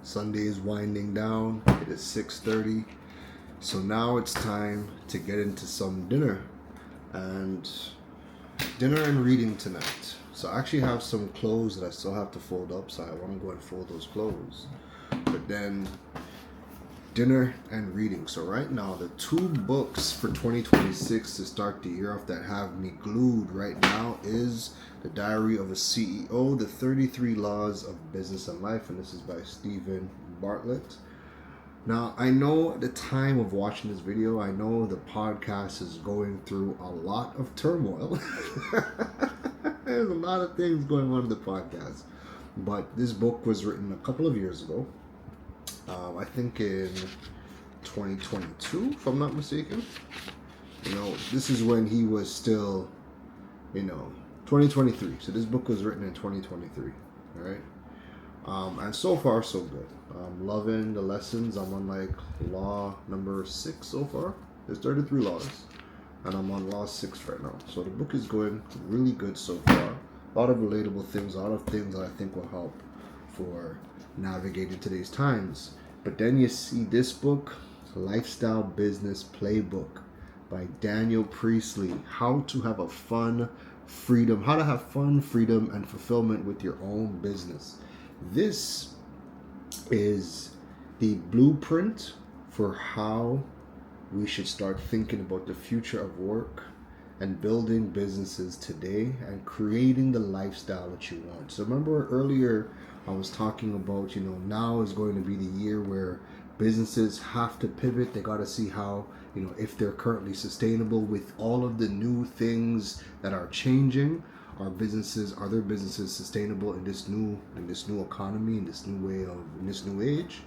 Sunday is winding down. It is 6:30. So now it's time to get into some dinner and reading tonight. So I actually have some clothes that I still have to fold up, so I want to go and fold those clothes. But then dinner and reading. So right now, the 2 books for 2026 to start the year off that have me glued right now is The Diary of a CEO, The 33 Laws of Business and Life, and this is by Stephen Bartlett. Now, I know at the time of watching this video, I know the podcast is going through a lot of turmoil. There's a lot of things going on in the podcast. But this book was written a couple of years ago. I think in 2022, if I'm not mistaken. You know, this is when he was still, 2023. So this book was written in 2023. All right. And so far, so good. I'm loving the lessons. I'm on like law number 6 so far. There's 33 laws, and I'm on law 6 right now. So the book is going really good so far. A lot of relatable things, a lot of things that I think will help for navigating today's times. But then you see this book, Lifestyle Business Playbook by Daniel Priestley. How to have fun, freedom, and fulfillment with your own business. This is the blueprint for how we should start thinking about the future of work and building businesses today and creating the lifestyle that you want. So remember earlier I was talking about, now is going to be the year where businesses have to pivot. They got to see how, if they're currently sustainable with all of the new things that are changing. Are their businesses sustainable in this new economy, in this new age?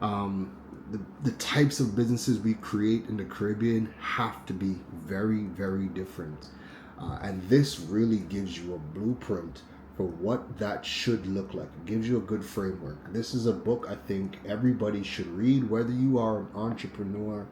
The types of businesses we create in the Caribbean have to be very, very different. And this really gives you a blueprint for what that should look like. It gives you a good framework. This is a book I think everybody should read, whether you are an entrepreneur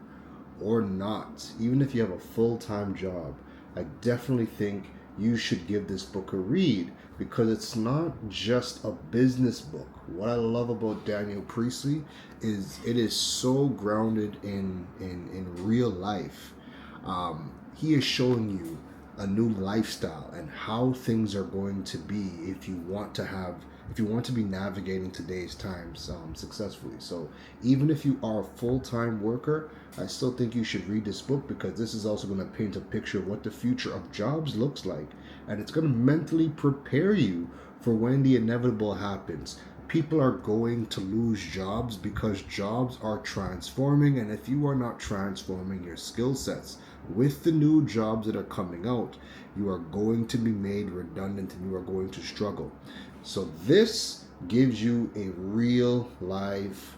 or not. Even if you have a full-time job, I definitely think you should give this book a read, because it's not just a business book. What I love about Daniel Priestley is it is so grounded in real life. He is showing you a new lifestyle and how things are going to be if you want to be navigating today's times successfully. So even if you are a full-time worker, I still think you should read this book, because this is also going to paint a picture of what the future of jobs looks like, and it's going to mentally prepare you for when the inevitable happens. People are going to lose jobs because jobs are transforming, and if you are not transforming your skill sets with the new jobs that are coming out, you are going to be made redundant and you are going to struggle. So this gives you a real life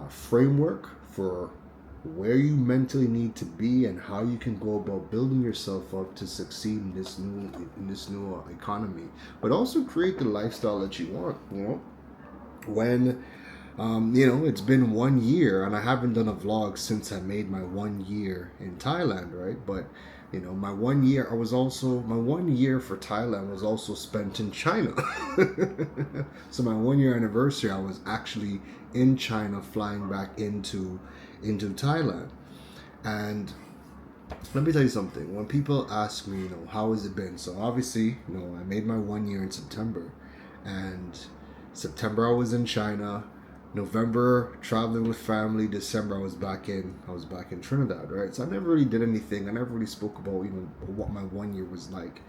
framework for where you mentally need to be and how you can go about building yourself up to succeed in this new economy, but also create the lifestyle that you want. When It's been 1 year, and I haven't done a vlog since I made my 1 year in Thailand, right? But my 1 year, my 1 year for Thailand was also spent in China. So my 1 year anniversary, I was actually in China, flying back into Thailand. And let me tell you something. When people ask me, how has it been? So obviously, I made my 1 year in September, and September I was in China. November traveling with family. December I was back in Trinidad, right? So I never really did anything. I never really spoke about what my 1 year was like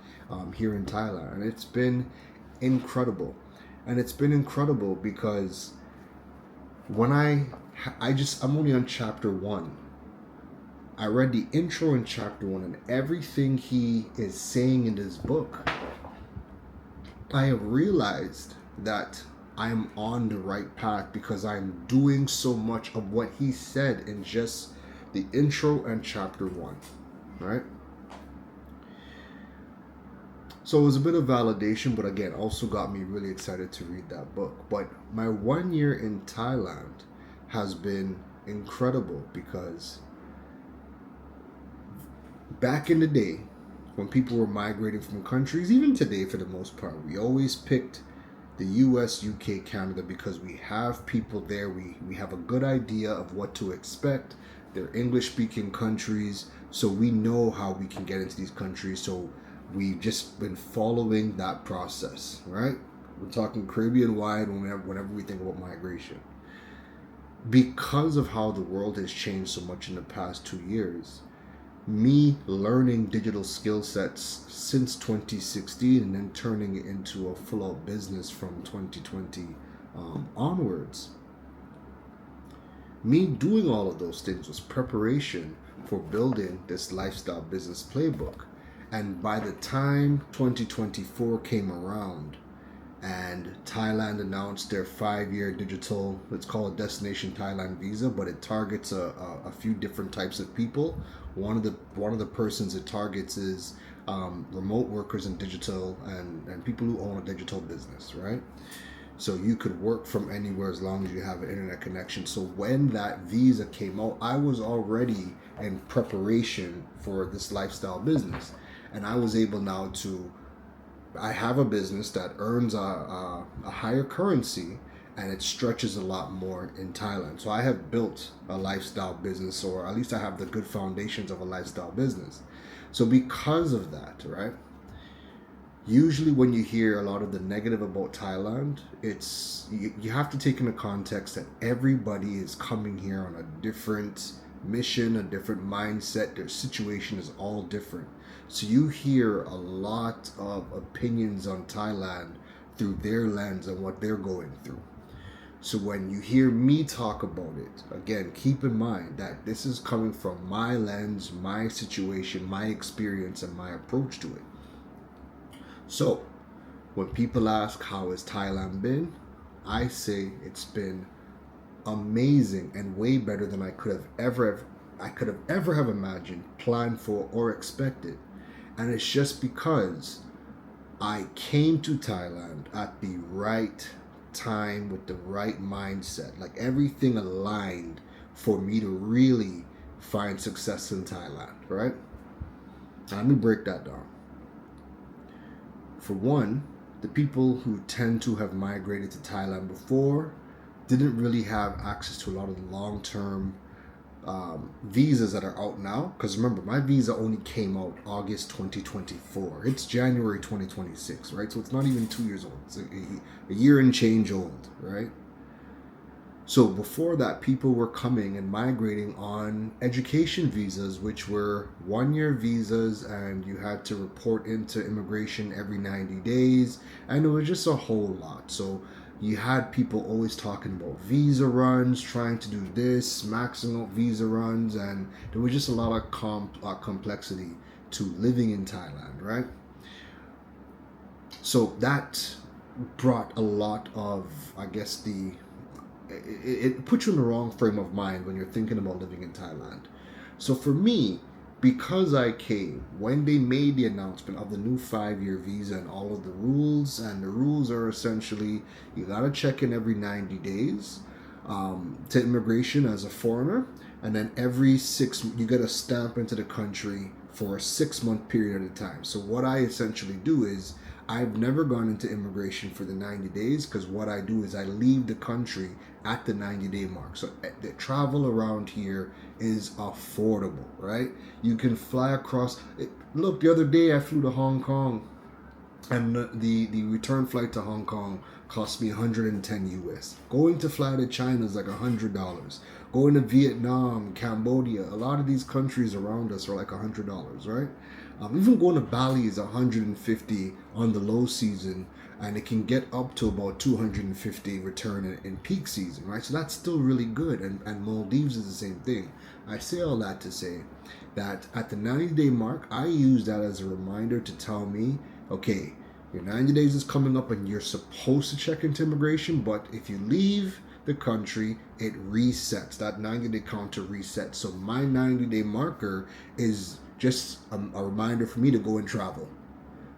here in Thailand, and it's been incredible. And it's been incredible because when I'm only on chapter 1. I read the intro in chapter 1, and everything he is saying in this book, I have realized that I am on the right path because I'm doing so much of what he said in just the intro and chapter 1, right? So it was a bit of validation, but again, also got me really excited to read that book. But my 1 year in Thailand has been incredible because back in the day, when people were migrating from countries, even today for the most part, we always picked the US, UK, Canada because we have people there. We have a good idea of what to expect. They're English-speaking countries, so we know how we can get into these countries. So we've just been following that process, right? We're talking Caribbean wide whenever we think about migration. Because of how the world has changed so much in the past 2 years, me learning digital skill sets since 2016 and then turning it into a full-out business from 2020 onwards. Me doing all of those things was preparation for building this lifestyle business playbook. And by the time 2024 came around and Thailand announced their 5-year digital, let's call it Destination Thailand visa, but it targets a few different types of people. One of the persons it targets is remote workers in digital and people who own a digital business, right? So you could work from anywhere as long as you have an internet connection. So when that visa came out, I was already in preparation for this lifestyle business. And I was able now I have a business that earns a higher currency, and it stretches a lot more in Thailand. So I have built a lifestyle business, or at least I have the good foundations of a lifestyle business. So because of that, right? Usually when you hear a lot of the negative about Thailand, you have to take into context that everybody is coming here on a different mission, a different mindset. Their situation is all different. So you hear a lot of opinions on Thailand through their lens and what they're going through. So when you hear me talk about it, again, keep in mind that this is coming from my lens, my situation, my experience, and my approach to it. So when people ask how has Thailand been, I say it's been amazing and way better than I could have ever have imagined, planned for, or expected. And it's just because I came to Thailand at the right time with the right mindset. Like everything aligned for me to really find success in Thailand, right? Now, let me break that down. For one, the people who tend to have migrated to Thailand before didn't really have access to a lot of the long-term visas that are out now. Because remember, my visa only came out August 2024. It's January 2026, right? So it's not even 2 years old. It's a year and change old, right? So before that, people were coming and migrating on education visas, which were 1-year visas, and you had to report into immigration every 90 days. And it was just a whole lot. So you had people always talking about visa runs, trying to do this, maximum visa runs, and there was just a lot of complexity to living in Thailand, right? So that brought a lot of, I guess, it puts you in the wrong frame of mind when you're thinking about living in Thailand. So for me, because I came when they made the announcement of the new 5-year visa and all of the rules, and the rules are essentially you gotta check in every 90 days. to immigration as a foreigner, and then you get a stamp into the country for a 6-month period at a time. So what I essentially do is I've never gone into immigration for the 90 days because what I do is I leave the country at the 90-day mark. So the travel around here is affordable, right? You can fly across. Look, the other day I flew to Hong Kong, and the return flight to Hong Kong cost me 110 US. Going to fly to China is like $100. Going to Vietnam, Cambodia, a lot of these countries around us are like $100, right? Even going to Bali is 150 on the low season, and it can get up to about 250 return in peak season, right? So that's still really good, and Maldives is the same thing. I say all that to say that at the 90-day mark, I use that as a reminder to tell me, okay, your 90 days is coming up and you're supposed to check into immigration, but if you leave the country, it resets. That 90-day counter resets. So my 90-day marker is just a reminder for me to go and travel.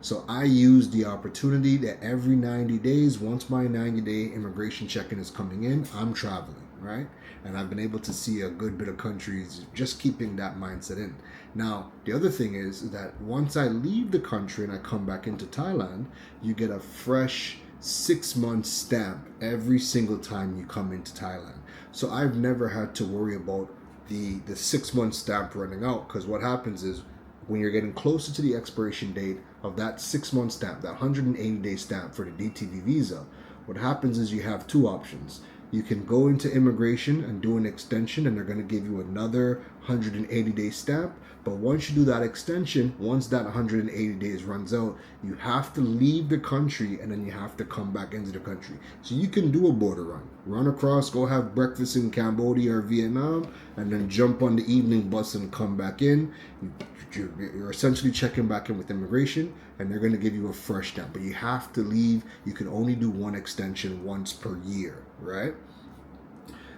So I use the opportunity that every 90 days, once my 90-day immigration check-in is coming in, I'm traveling, right? And I've been able to see a good bit of countries just keeping that mindset in. Now, the other thing is that once I leave the country and I come back into Thailand, you get a fresh 6-month stamp every single time you come into Thailand. So I've never had to worry about the 6-month stamp running out, because what happens is when you're getting closer to the expiration date of that 6-month stamp, that 180-day stamp for the DTV visa, what happens is you have two options. You can go into immigration and do an extension, and they're going to give you another 180-day stamp. But once you do that extension, once that 180 days runs out, you have to leave the country, and then you have to come back into the country. So you can do a border run across, go have breakfast in Cambodia or Vietnam, and then jump on the evening bus and come back in. You're essentially checking back in with immigration, and they're going to give you a fresh stamp. But you have to leave. You can only do one extension once per year, right?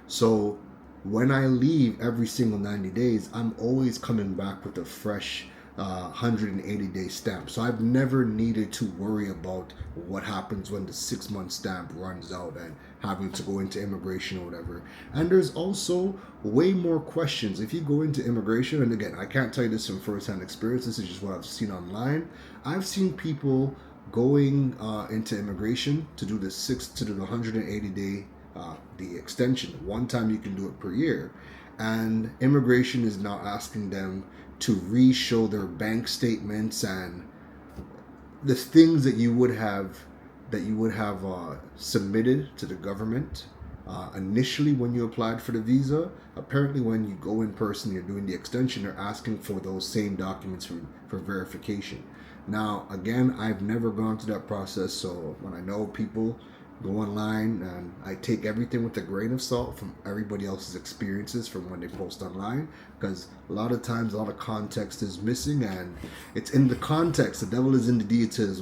So when I leave every single 90 days, I'm always coming back with a fresh 180-day stamp. So I've never needed to worry about what happens when the 6-month stamp runs out and having to go into immigration or whatever. And there's also way more questions. If you go into immigration, and again, I can't tell you this from first-hand experience, this is just what I've seen online. I've seen people going into immigration to do the 180-day the extension. One time you can do it per year, and immigration is now asking them to re-show their bank statements and the things that you would have submitted to the government initially when you applied for the visa. Apparently when you go in person, you're doing the extension, they're asking for those same documents for verification. Now again, I've never gone through that process, so when I know people go online, and I take everything with a grain of salt from everybody else's experiences from when they post online, because a lot of times a lot of context is missing, and it's in the context. The devil is in the details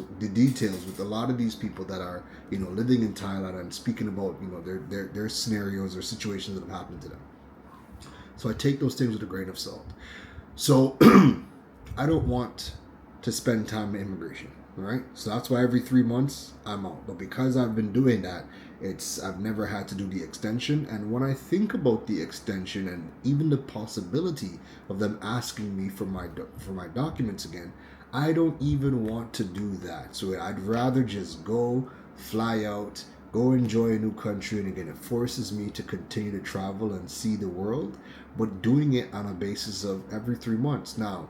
with a lot of these people that are living in Thailand and speaking about their scenarios or situations that have happened to them. So I take those things with a grain of salt. So I don't want to spend time in immigration. Right, so that's why every 3 months I'm out. But because I've been doing that, I've never had to do the extension. And when I think about the extension and even the possibility of them asking me for my documents again, I don't even want to do that. So I'd rather just go, fly out, go enjoy a new country. And again, it forces me to continue to travel and see the world, but doing it on a basis of every 3 months. Now,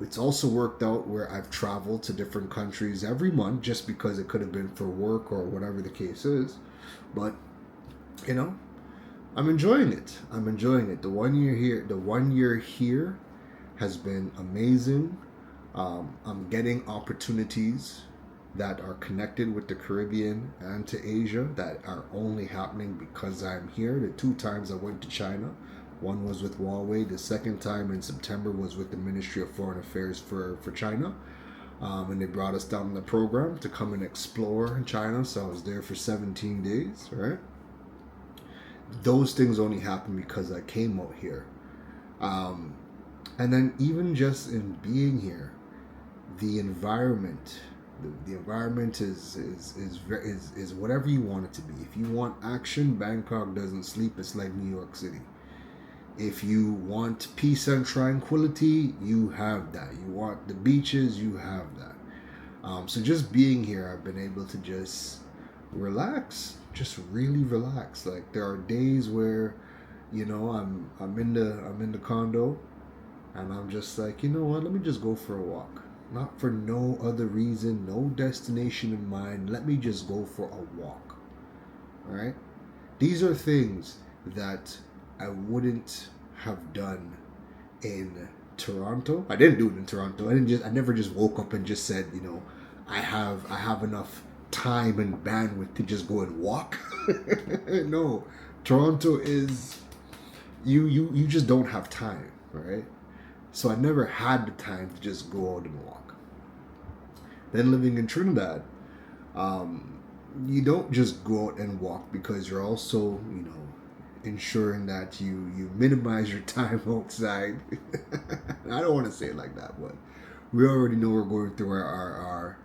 it's also worked out where I've traveled to different countries every month, just because it could have been for work or whatever the case is. But, I'm enjoying it. The 1 year here has been amazing. I'm getting opportunities that are connected with the Caribbean and to Asia that are only happening because I'm here. The 2 times I went to China, one was with Huawei. The second time in September was with the Ministry of Foreign Affairs for China. And they brought us down in the program to come and explore in China. So I was there for 17 days, right? Those things only happened because I came out here. And then even just in being here, the environment The environment is whatever you want it to be. If you want action, Bangkok doesn't sleep. It's like New York City. If you want peace and tranquility, you have that. You want the beaches, you have that. So just being here, I've been able to just relax, just really relax. Like there are days where, I'm in the condo, and I'm just like, you know what? Let me just go for a walk. Not for no other reason, no destination in mind. Let me just go for a walk. All right? These are things that I wouldn't have done in Toronto. I didn't do it in Toronto. I never just woke up and just said, I have enough time and bandwidth to just go and walk. No. Toronto is you just don't have time, right? So I never had the time to just go out and walk. Then living in Trinidad, you don't just go out and walk because you're also, ensuring that you minimize your time outside. I don't want to say it like that, but we already know we're going through our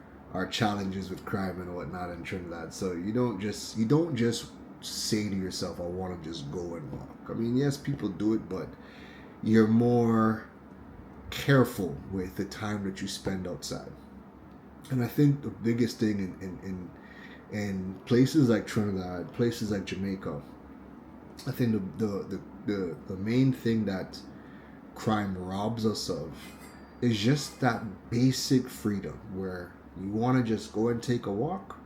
challenges with crime and whatnot in Trinidad. So you don't just say to yourself, I want to just go and walk. I mean, yes, people do it, but you're more careful with the time that you spend outside. And I think the biggest thing in places like Trinidad, places like Jamaica, I think the main thing that crime robs us of is just that basic freedom where you want to just go and take a walk.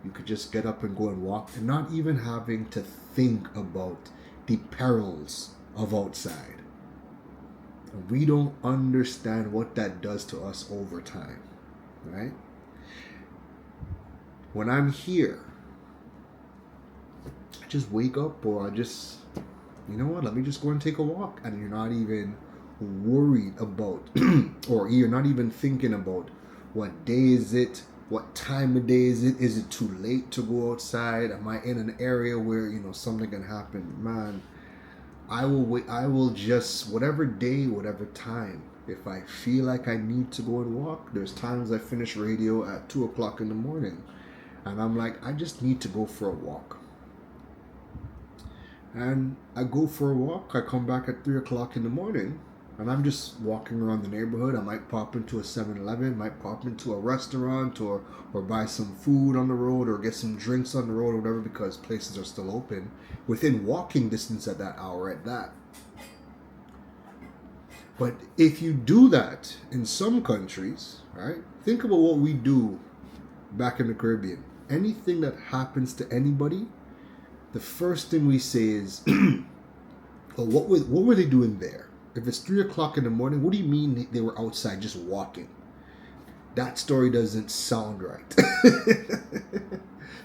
You could just get up and go and walk, and not even having to think about the perils of outside. We don't understand what that does to us over time, right? When I'm here, I just wake up, or I just, let me just go and take a walk. And you're not even worried about, or you're not even thinking about what day is it, what time of day is it too late to go outside? Am I in an area where, something can happen? Man, I will just, whatever day, whatever time, if I feel like I need to go and walk. There's times I finish radio at 2 o'clock in the morning, and I'm like, I just need to go for a walk. And I go for a walk, I come back at 3 o'clock in the morning, and I'm just walking around the neighborhood. I might pop into a 7-Eleven, might pop into a restaurant, or buy some food on the road, or get some drinks on the road, or whatever, because places are still open, within walking distance at that hour at that. But if you do that in some countries, right, think about what we do back in the Caribbean. Anything that happens to anybody, the first thing we say is, oh, what were they doing there? If it's 3 o'clock in the morning, what do you mean they were outside just walking? That story doesn't sound right.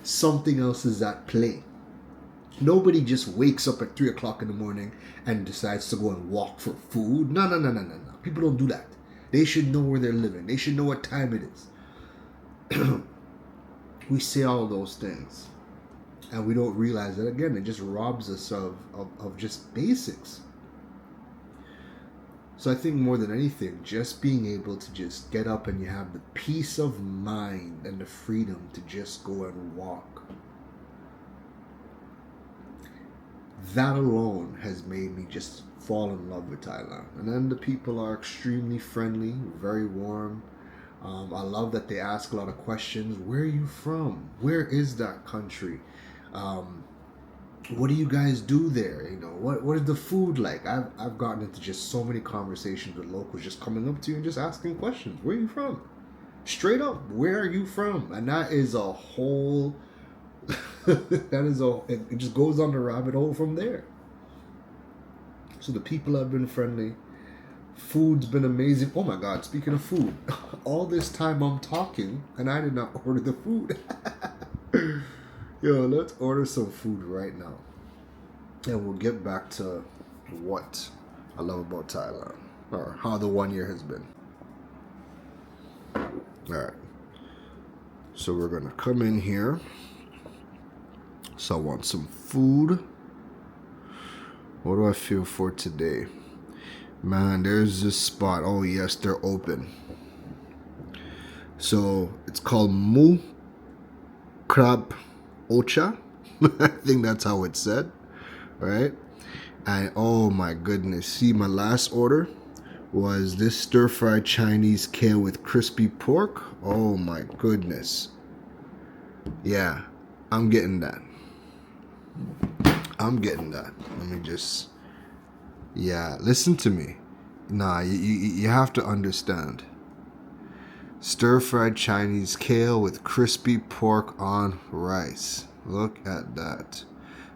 Something else is at play. Nobody just wakes up at 3 o'clock in the morning and decides to go and walk for food. No. People don't do that. They should know where they're living. They should know what time it is. We say all those things, and we don't realize that, again, it just robs us of just basics. So I think more than anything, just being able to just get up and you have the peace of mind and the freedom to just go and walk. That alone has made me just fall in love with Thailand. And then the people are extremely friendly, very warm. I love that they ask a lot of questions. Where are you from? Where is that country? What do you guys do there? What is the food like? I've gotten into just so many conversations with locals just coming up to you and just asking questions. Where are you from? Straight up, where are you from? And that is a whole it just goes on the rabbit hole from there. So the people have been friendly. Food's been amazing. Oh my God, speaking of food, all this time I'm talking and I did not order the food. Yo, let's order some food right now. And we'll get back to what I love about Thailand, or how the 1 year has been. Alright. So we're going to come in here. So I want some food. What do I feel for today? Man, there's this spot. Oh yes, they're open. So it's called Mu Krab Ocha. I think that's how it's said, right? And oh my goodness, see, my last order was this stir-fried Chinese kale with crispy pork. Oh my goodness. Yeah, I'm getting that. I'm getting that. Let me just, yeah, listen to me. Nah, you have to understand. Stir-fried Chinese kale with crispy pork on rice. Look at that.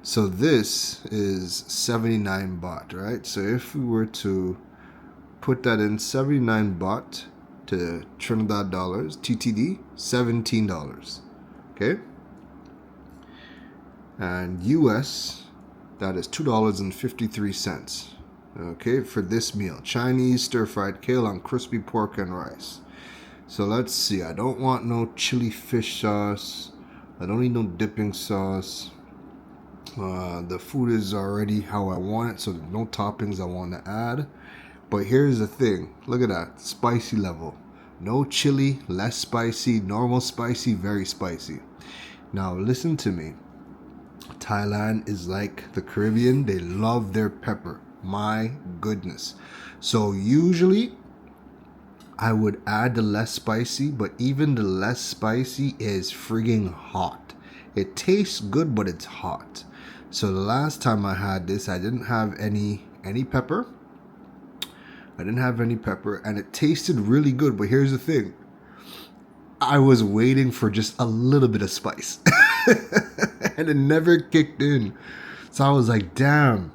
So this is 79 baht, right? So if we were to put that in 79 baht to Trinidad dollars, TTD, $17. Okay? And US, that is $2.53. Okay, for this meal. Chinese stir-fried kale on crispy pork and rice. So let's see. I don't want no chili fish sauce. I don't need no dipping sauce. The food is already how I want it, so no toppings I want to add. But here's the thing. Look at that. Spicy level. No chili, less spicy, normal spicy, very spicy. Now listen to me. Thailand is like the Caribbean. They love their pepper. My goodness. So usually I would add the less spicy, but even the less spicy is frigging hot. It tastes good, but it's hot. So the last time I had this, I didn't have any pepper. I didn't have any pepper, and it tasted really good. But here's the thing. I was waiting for just a little bit of spice. And it never kicked in. So I was like, damn,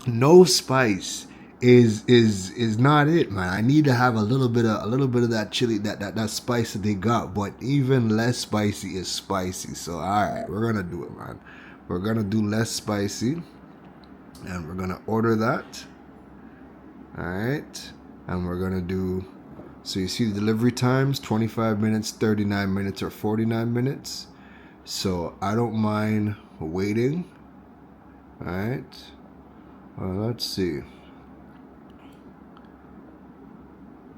no spice is not it, man. I need to have a little bit of that chili, that spice that they got, but even less spicy is spicy. So alright, we're gonna do it, man. We're gonna do less spicy, and we're gonna order that. Alright, and we're gonna do, so you see the delivery times, 25 minutes, 39 minutes, or 49 minutes. So I don't mind waiting. Alright, let's see.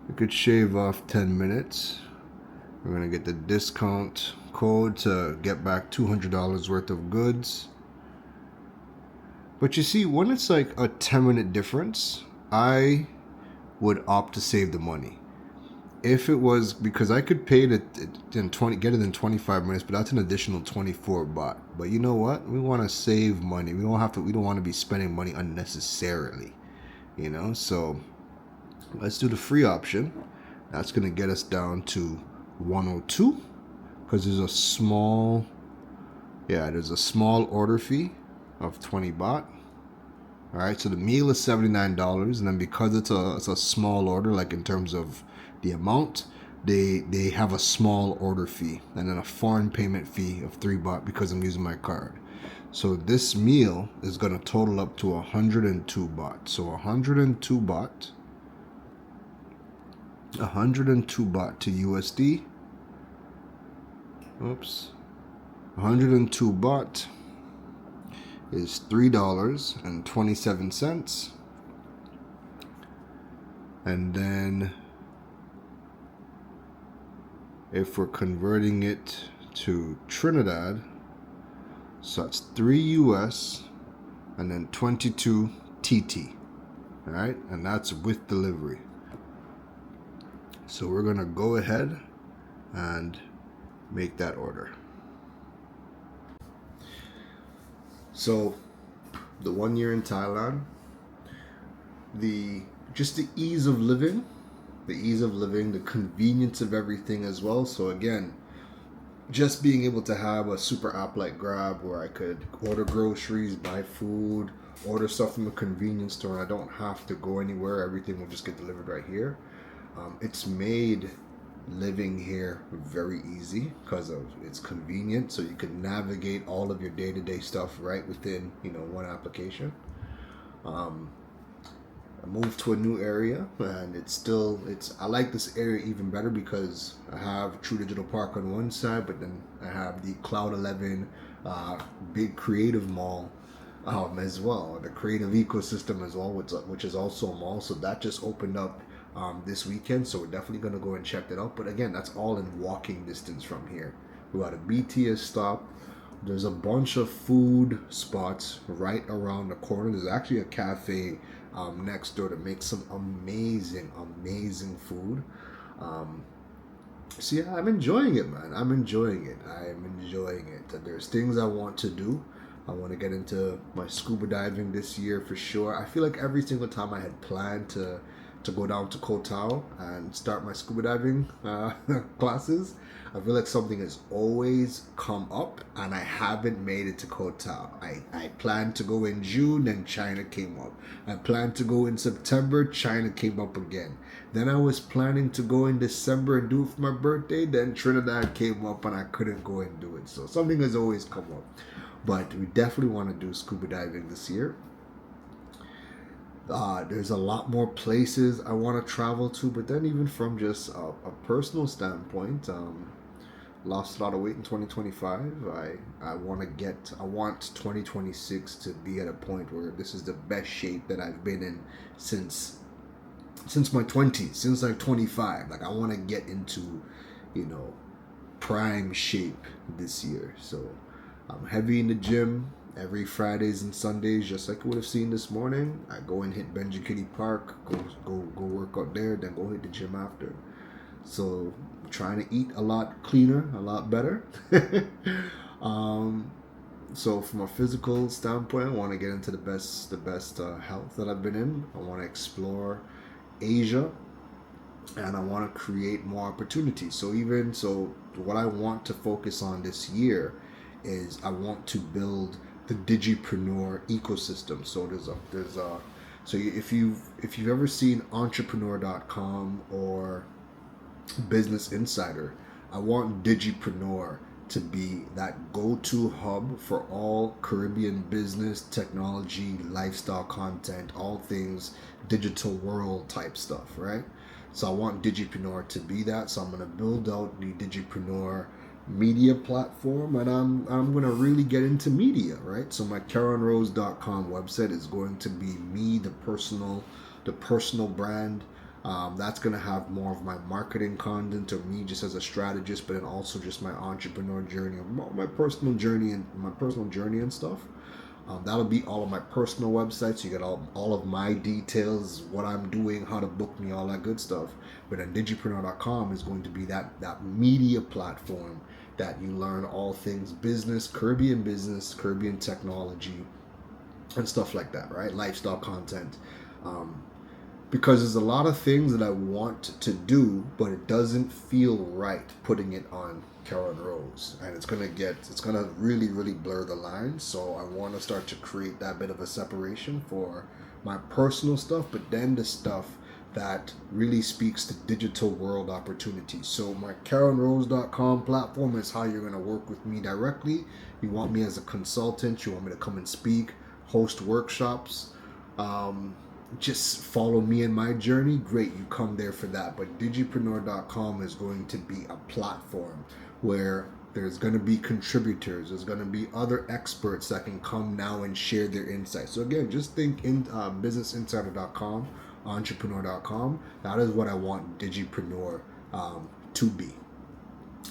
We could shave off 10 minutes. We're gonna get the discount code to get back $200 worth of goods. But you see, when it's like a 10-minute difference, I would opt to save the money. If it was, because I could pay it in 20, get it in 25 minutes, but that's an additional 24 baht. But you know what? We want to save money. We don't want to be spending money unnecessarily, you know? So let's do the free option. That's going to get us down to 102, because there's a small order fee of 20 baht. All right, so the meal is $79, and then because it's a small order, like in terms of the amount, they have a small order fee and then a foreign payment fee of 3 baht because I'm using my card. So this meal is going to total up to 102 baht. So 102 baht to USD. Oops. 102 baht is $3.27. And then if we're converting it to Trinidad, so that's 3 US and then 22 TT. All right, and that's with delivery. So we're gonna go ahead and make that order. So the 1 year in Thailand, the ease of living, the convenience of everything as well. So again, just being able to have a super app like Grab where I could order groceries, buy food, order stuff from a convenience store, and I don't have to go anywhere. Everything will just get delivered right here. It's made living here very easy because of it's convenient, so you can navigate all of your day-to-day stuff right within one application. I moved to a new area, and I like this area even better because I have True Digital Park on one side, but then I have the Cloud 11 big creative mall as well, the creative ecosystem as well, which is also a mall. So that just opened up this weekend, so we're definitely going to go and check that out. But again, that's all in walking distance from here. We got a BTS stop. There's a bunch of food spots right around the corner. There's actually a cafe next door that makes some amazing food. So yeah, I'm enjoying it, man. I'm enjoying it. There's things I want to do. I want to get into my scuba diving this year for sure. I feel like every single time I had planned to go down to Koh Tao and start my scuba diving classes, I feel like something has always come up and I haven't made it to Koh Tao. I planned to go in June, then China came up. I planned to go in September, China came up again. Then I was planning to go in December and do it for my birthday, then Trinidad came up and I couldn't go and do it. So something has always come up. But we definitely want to do scuba diving this year. There's a lot more places I want to travel to, but then even from just a personal standpoint, lost a lot of weight in 2025. I want 2026 to be at a point where this is the best shape that I've been in since my 20s, since like 25. Like I want to get into, prime shape this year. So I'm heavy in the gym every Fridays and Sundays, just like you would have seen this morning. I go and hit Benjakitti Park, go work out there, then go hit the gym after. So I'm trying to eat a lot cleaner, a lot better. So from a physical standpoint, I want to get into the best health that I've been in. I want to explore Asia, and I want to create more opportunities. So what I want to focus on this year is I want to build the Digipreneur ecosystem. So so if you've ever seen entrepreneur.com or Business Insider, I want Digipreneur to be that go-to hub for all Caribbean business, technology, lifestyle content, all things digital world type stuff, right? So I want Digipreneur to be that. So I'm going to build out the Digipreneur media platform, and I'm going to really get into media, right? So my KeronRose.com website is going to be me, the personal brand. That's going to have more of my marketing content, or me just as a strategist, but then also just my entrepreneur journey, my personal journey and stuff. That'll be all of my personal websites. So you get all of my details, what I'm doing, how to book me, all that good stuff. But then Digipreneur.com is going to be that media platform that you learn all things business, Caribbean technology, and stuff like that, right? Lifestyle content. Because there's a lot of things that I want to do, but it doesn't feel right putting it on Keron Rose, and it's gonna really blur the lines. So I want to start to create that bit of a separation for my personal stuff, but then the stuff that really speaks to digital world opportunities. So my KeronRose.com platform is how you're going to work with me directly. You want me as a consultant, you want me to come and speak, host workshops, just follow me in my journey, great, you come there for that. But Digipreneur.com is going to be a platform where there's going to be contributors, there's going to be other experts that can come now and share their insights. So again, just think in businessinsider.com, entrepreneur.com. That is what I want Digipreneur to be.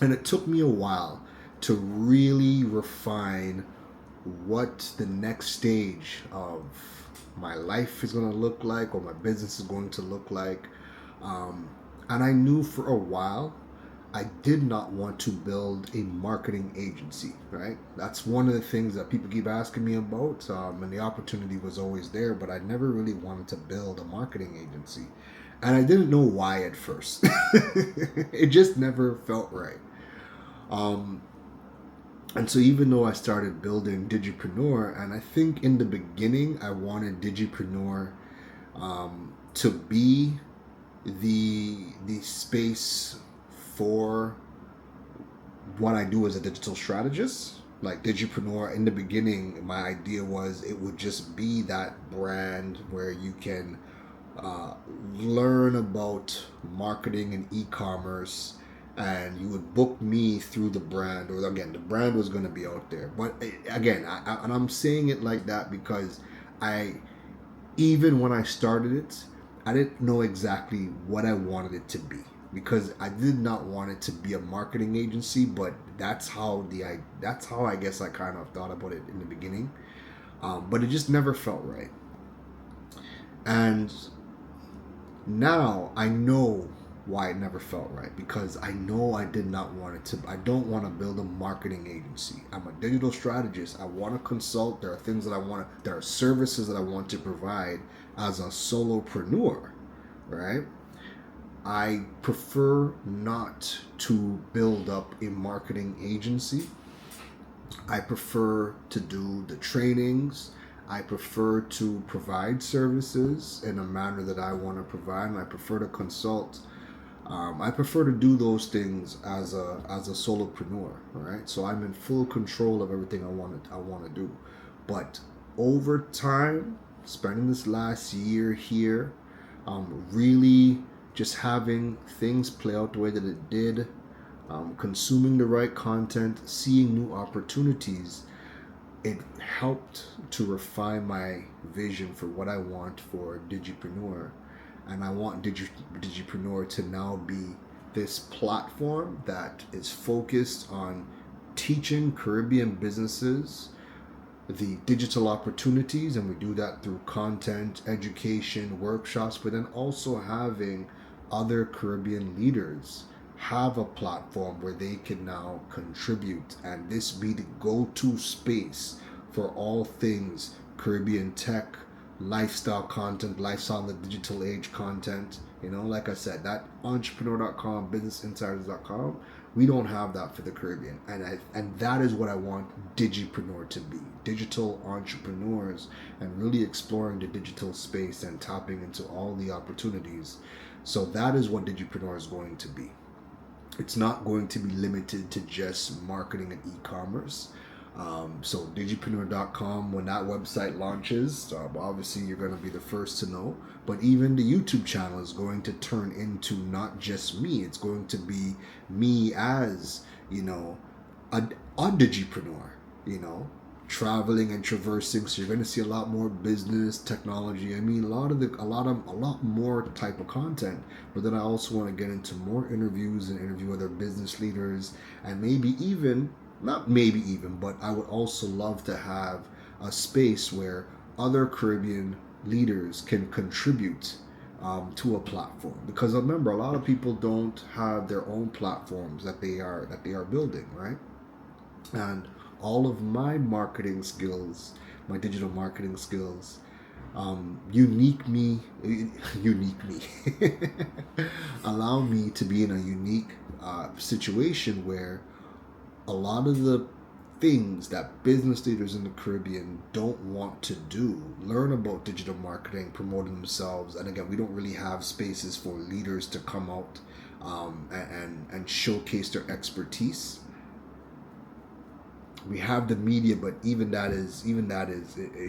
And it took me a while to really refine what the next stage of my life is going to look like, or my business is going to look like. And I knew for a while I did not want to build a marketing agency, right? That's one of the things that people keep asking me about, and the opportunity was always there, but I never really wanted to build a marketing agency. And I didn't know why at first. It just never felt right. And so even though I started building Digipreneur, and I think in the beginning I wanted Digipreneur to be the space for what I do as a digital strategist. Like Digipreneur, in the beginning, my idea was it would just be that brand where you can learn about marketing and e-commerce, and you would book me through the brand, or again, the brand was going to be out there. But again, and I'm saying it like that because even when I started it, I didn't know exactly what I wanted it to be, because I did not want it to be a marketing agency, but that's how I guess I kind of thought about it in the beginning. But it just never felt right. And now I know why it never felt right, because I know I did not want it to. I don't want to build a marketing agency. I'm a digital strategist. I want to consult. There are things that I want to, there are services that I want to provide as a solopreneur, right? I prefer not to build up a marketing agency. I prefer to do the trainings. I prefer to provide services in a manner that I want to provide, and I prefer to consult. I prefer to do those things as a solopreneur, right? So I'm in full control of everything I want to do. But over time, spending this last year here, really just having things play out the way that it did, consuming the right content, seeing new opportunities, it helped to refine my vision for what I want for Digipreneur. And I want Digipreneur to now be this platform that is focused on teaching Caribbean businesses the digital opportunities, and we do that through content, education, workshops, but then also having other Caribbean leaders have a platform where they can now contribute, and this be the go-to space for all things Caribbean tech, lifestyle content, lifestyle in the digital age content. You know, like I said, that entrepreneur.com, businessinsiders.com, we don't have that for the Caribbean. And that is what I want Digipreneur to be. Digital entrepreneurs, and really exploring the digital space and tapping into all the opportunities. So that is what Digipreneur is going to be. It's not going to be limited to just marketing and e-commerce. So digipreneur.com, when that website launches, obviously you're going to be the first to know. But even the YouTube channel is going to turn into not just me. It's going to be me as, you know, a digipreneur, you know, traveling and traversing. So you're going to see a lot more business, technology. I mean, a lot more type of content. But then I also want to get into more interviews and interview other business leaders, and but I would also love to have a space where other Caribbean leaders can contribute to a platform. Because remember, a lot of people don't have their own platforms that they are building, right? And all of my marketing skills, my digital marketing skills, unique me, allow me to be in a unique situation where a lot of the things that business leaders in the Caribbean don't want to do, learn about digital marketing, promoting themselves. And again, we don't really have spaces for leaders to come out and showcase their expertise. We have the media, but even that is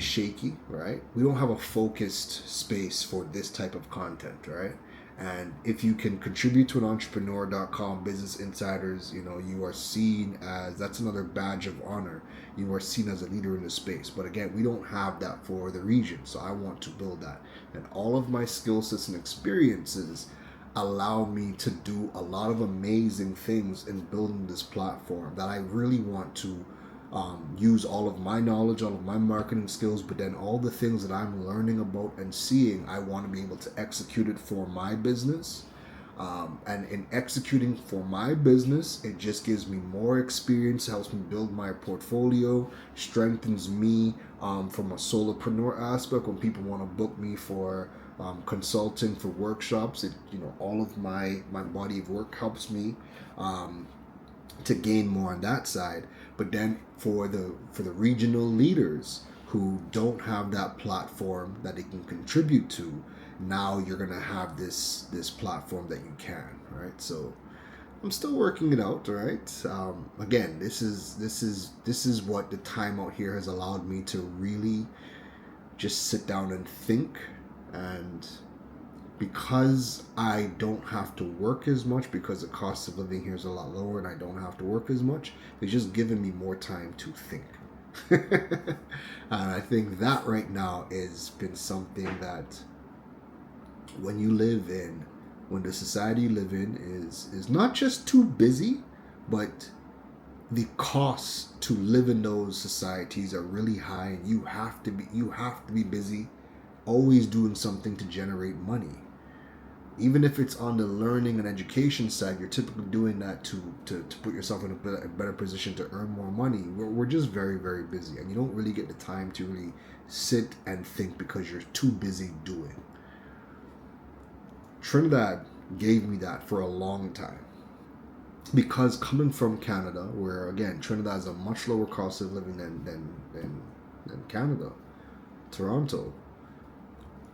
shaky, right? We don't have a focused space for this type of content, right? And if you can contribute to an entrepreneur.com, business insiders, you know, you are seen as, that's another badge of honor. You are seen as a leader in the space. But again, we don't have that for the region. So I want to build that. And all of my skill sets and experiences allow me to do a lot of amazing things in building this platform that I really want to use all of my knowledge, all of my marketing skills, but then all the things that I'm learning about and seeing, I want to be able to execute it for my business. And in executing for my business, it just gives me more experience, helps me build my portfolio, strengthens me from a solopreneur aspect. When people want to book me for consulting, for workshops, all of my body of work helps me to gain more on that side. But then for the regional leaders who don't have that platform that they can contribute to, now you're gonna have this platform that you can, right? So I'm still working it out, right? Again, this is what the time out here has allowed me to really just sit down and think. And because I don't have to work as much, because the cost of living here is a lot lower and I don't have to work as much, it's just given me more time to think. And I think that right now has been something that when the society you live in is not just too busy, but the costs to live in those societies are really high, and you have to be busy, always doing something to generate money. Even if it's on the learning and education side, you're typically doing that to put yourself in a better position to earn more money. We're just very, very busy, and you don't really get the time to really sit and think because you're too busy doing. Trinidad gave me that for a long time. Because coming from Canada, where again Trinidad is a much lower cost of living than Canada, Toronto,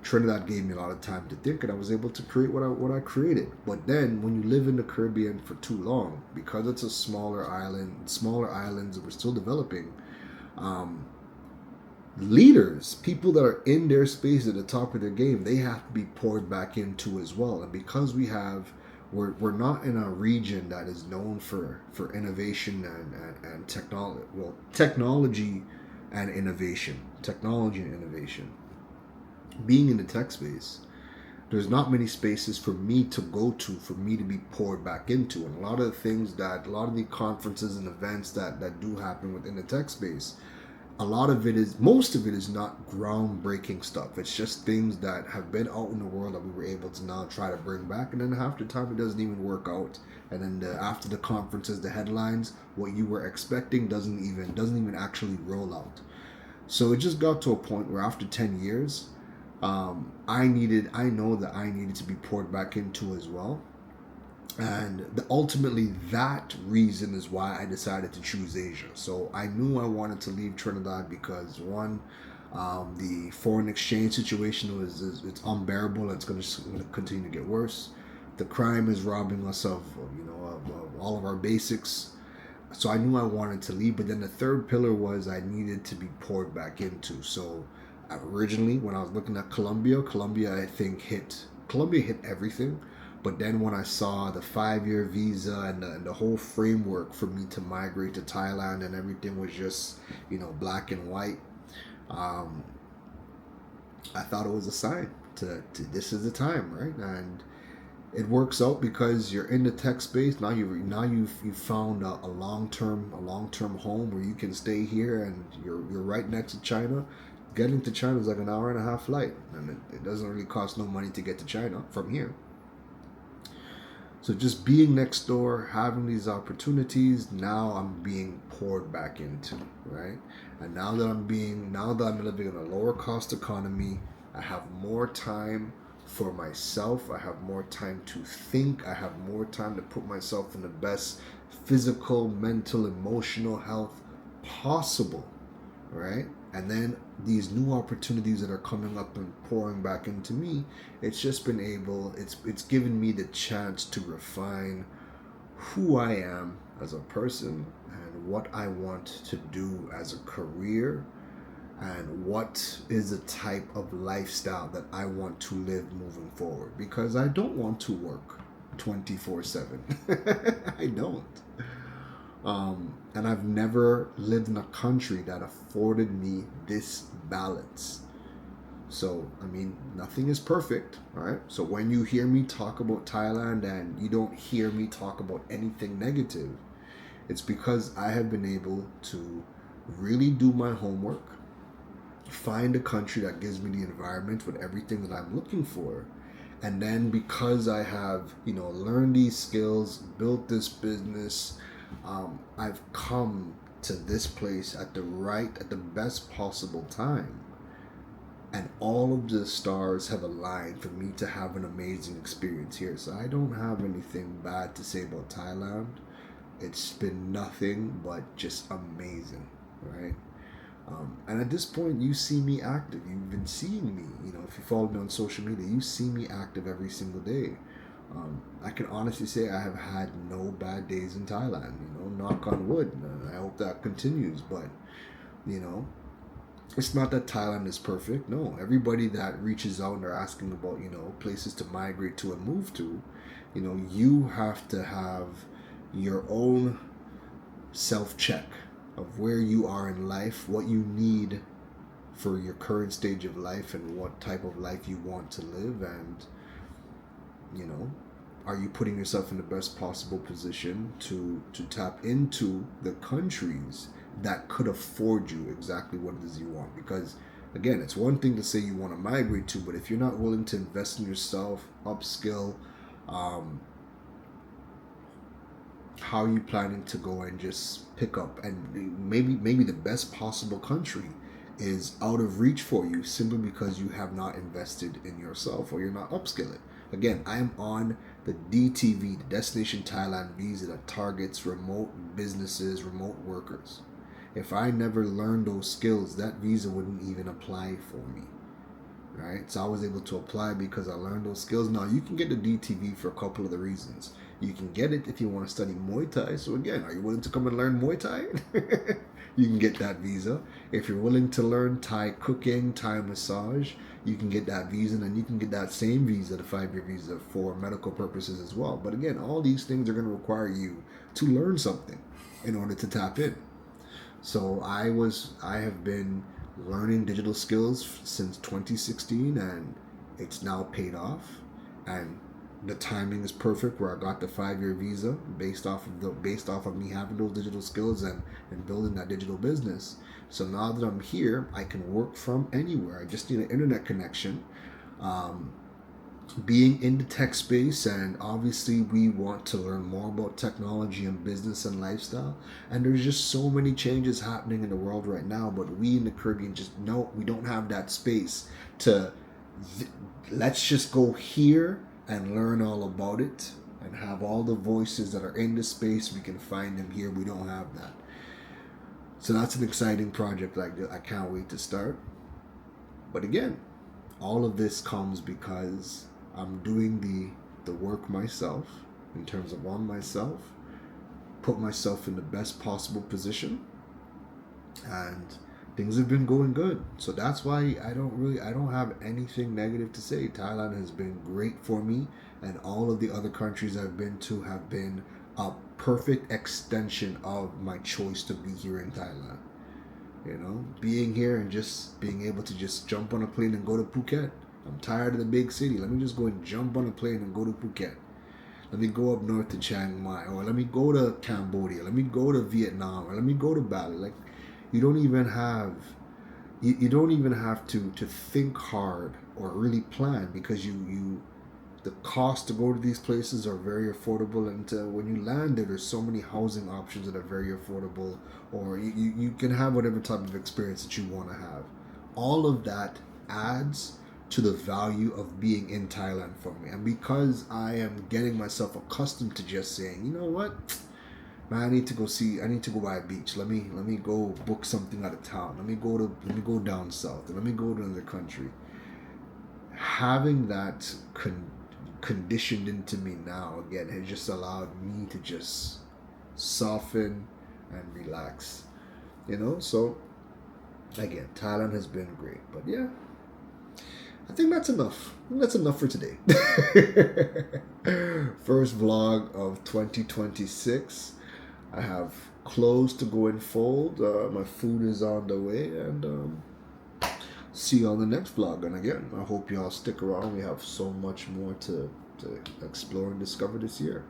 Trinidad gave me a lot of time to think, and I was able to create what I created. But then, when you live in the Caribbean for too long, because it's a smaller islands that we're still developing, leaders, people that are in their space at the top of their game, they have to be poured back into as well. And because we're not in a region that is known for innovation and technology. Well, technology and innovation. Being in the tech space, there's not many spaces for me to go to, for me to be poured back into. And a lot of the conferences and events that do happen within the tech space, most of it is not groundbreaking stuff. It's just things that have been out in the world that we were able to now try to bring back, and then half the time it doesn't even work out. And then after the conferences, the headlines, what you were expecting doesn't even actually roll out. So it just got to a point where after 10 years, I know that I needed to be poured back into as well. And ultimately, that reason is why I decided to choose Asia. So I knew I wanted to leave Trinidad because one, the foreign exchange situation it's unbearable, and it's going to continue to get worse. The crime is robbing us of all of our basics. So I knew I wanted to leave. But then the third pillar was I needed to be poured back into. So originally, when I was looking at Colombia hit everything. But then when I saw the 5-year visa and the whole framework for me to migrate to Thailand, and everything was just, black and white, I thought it was a sign to this is the time, right? And it works out because you're in the tech space. Now you've found a long-term home where you can stay here, and you're right next to China. Getting to China is like an hour and a half flight, and it doesn't really cost no money to get to China from here. So just being next door, having these opportunities, now I'm being poured back into, right? And now that I'm living in a lower cost economy, I have more time for myself. I have more time to think. I have more time to put myself in the best physical, mental, emotional health possible, right? And then these new opportunities that are coming up and pouring back into me, it's given me the chance to refine who I am as a person and what I want to do as a career, and what is the type of lifestyle that I want to live moving forward. Because I don't want to work 24/7. I don't. And I've never lived in a country that afforded me this balance. So, nothing is perfect, all right? So when you hear me talk about Thailand and you don't hear me talk about anything negative, it's because I have been able to really do my homework, find a country that gives me the environment with everything that I'm looking for. And then because I have, learned these skills, built this business, I've come to this place at the best possible time, and all of the stars have aligned for me to have an amazing experience here. So I don't have anything bad to say about Thailand. It's been nothing but just amazing, right? And at this point, you see me active. You've been seeing me. If you follow me on social media, you see me active every single day. I can honestly say I have had no bad days in Thailand, knock on wood. I hope that continues, but, it's not that Thailand is perfect. No, everybody that reaches out and they're asking about, places to migrate to and move to, you have to have your own self-check of where you are in life, what you need for your current stage of life, and what type of life you want to live. And You know, are you putting yourself in the best possible position to tap into the countries that could afford you exactly what it is you want? Because again, it's one thing to say you want to migrate to, but if you're not willing to invest in yourself, upskill, how are you planning to go and just pick up? And maybe the best possible country is out of reach for you simply because you have not invested in yourself or you're not upskilling. Again, I am on the DTV, the Destination Thailand visa that targets remote businesses, remote workers. If I never learned those skills, that visa wouldn't even apply for me. Right? So I was able to apply because I learned those skills. Now you can get the DTV for a couple of the reasons. You can get it if you want to study Muay Thai. So again, are you willing to come and learn Muay Thai? You can get that visa. If you're willing to learn Thai cooking, Thai massage, you can get that visa, and you can get that same visa, the 5-year visa, for medical purposes as well. But again, all these things are going to require you to learn something in order to tap in. So I have been learning digital skills since 2016, and it's now paid off. And the timing is perfect where I got the 5-year visa based off of me having those digital skills and building that digital business. So now that I'm here, I can work from anywhere. I just need an internet connection. Being in the tech space, and obviously we want to learn more about technology and business and lifestyle, and there's just so many changes happening in the world right now, but we in the Caribbean just know we don't have that space to let's just go here and learn all about it and have all the voices that are in the space. We can find them here. We don't have that. So that's an exciting project I can't wait to start. But again, all of this comes because I'm doing the work myself, in terms of on myself, put myself in the best possible position, and things have been going good. So that's why I don't have anything negative to say. Thailand has been great for me, and all of the other countries I've been to have been a perfect extension of my choice to be here in Thailand. You know, being here and just being able to just jump on a plane and go to Phuket. I'm tired of the big city. Let me just go and jump on a plane and go to Phuket. Let me go up north to Chiang Mai, or let me go to Cambodia. Let me go to Vietnam, or let me go to Bali. Like, you don't even have to think hard or really plan, because the cost to go to these places are very affordable, and when you land there's so many housing options that are very affordable, or you can have whatever type of experience that you want to have. All of that adds to the value of being in Thailand for me. And because I am getting myself accustomed to just saying, you know what, man, I need to go by a beach. Let me go book something out of town. Let me go down south. Let me go to another country. Having that conditioned into me now, again, has just allowed me to just soften and relax. So again, Thailand has been great. But yeah, I think that's enough. That's enough for today. First vlog of 2026. I have clothes to go and fold. My food is on the way, and see you on the next vlog. And again, I hope you all stick around. We have so much more to explore and discover this year.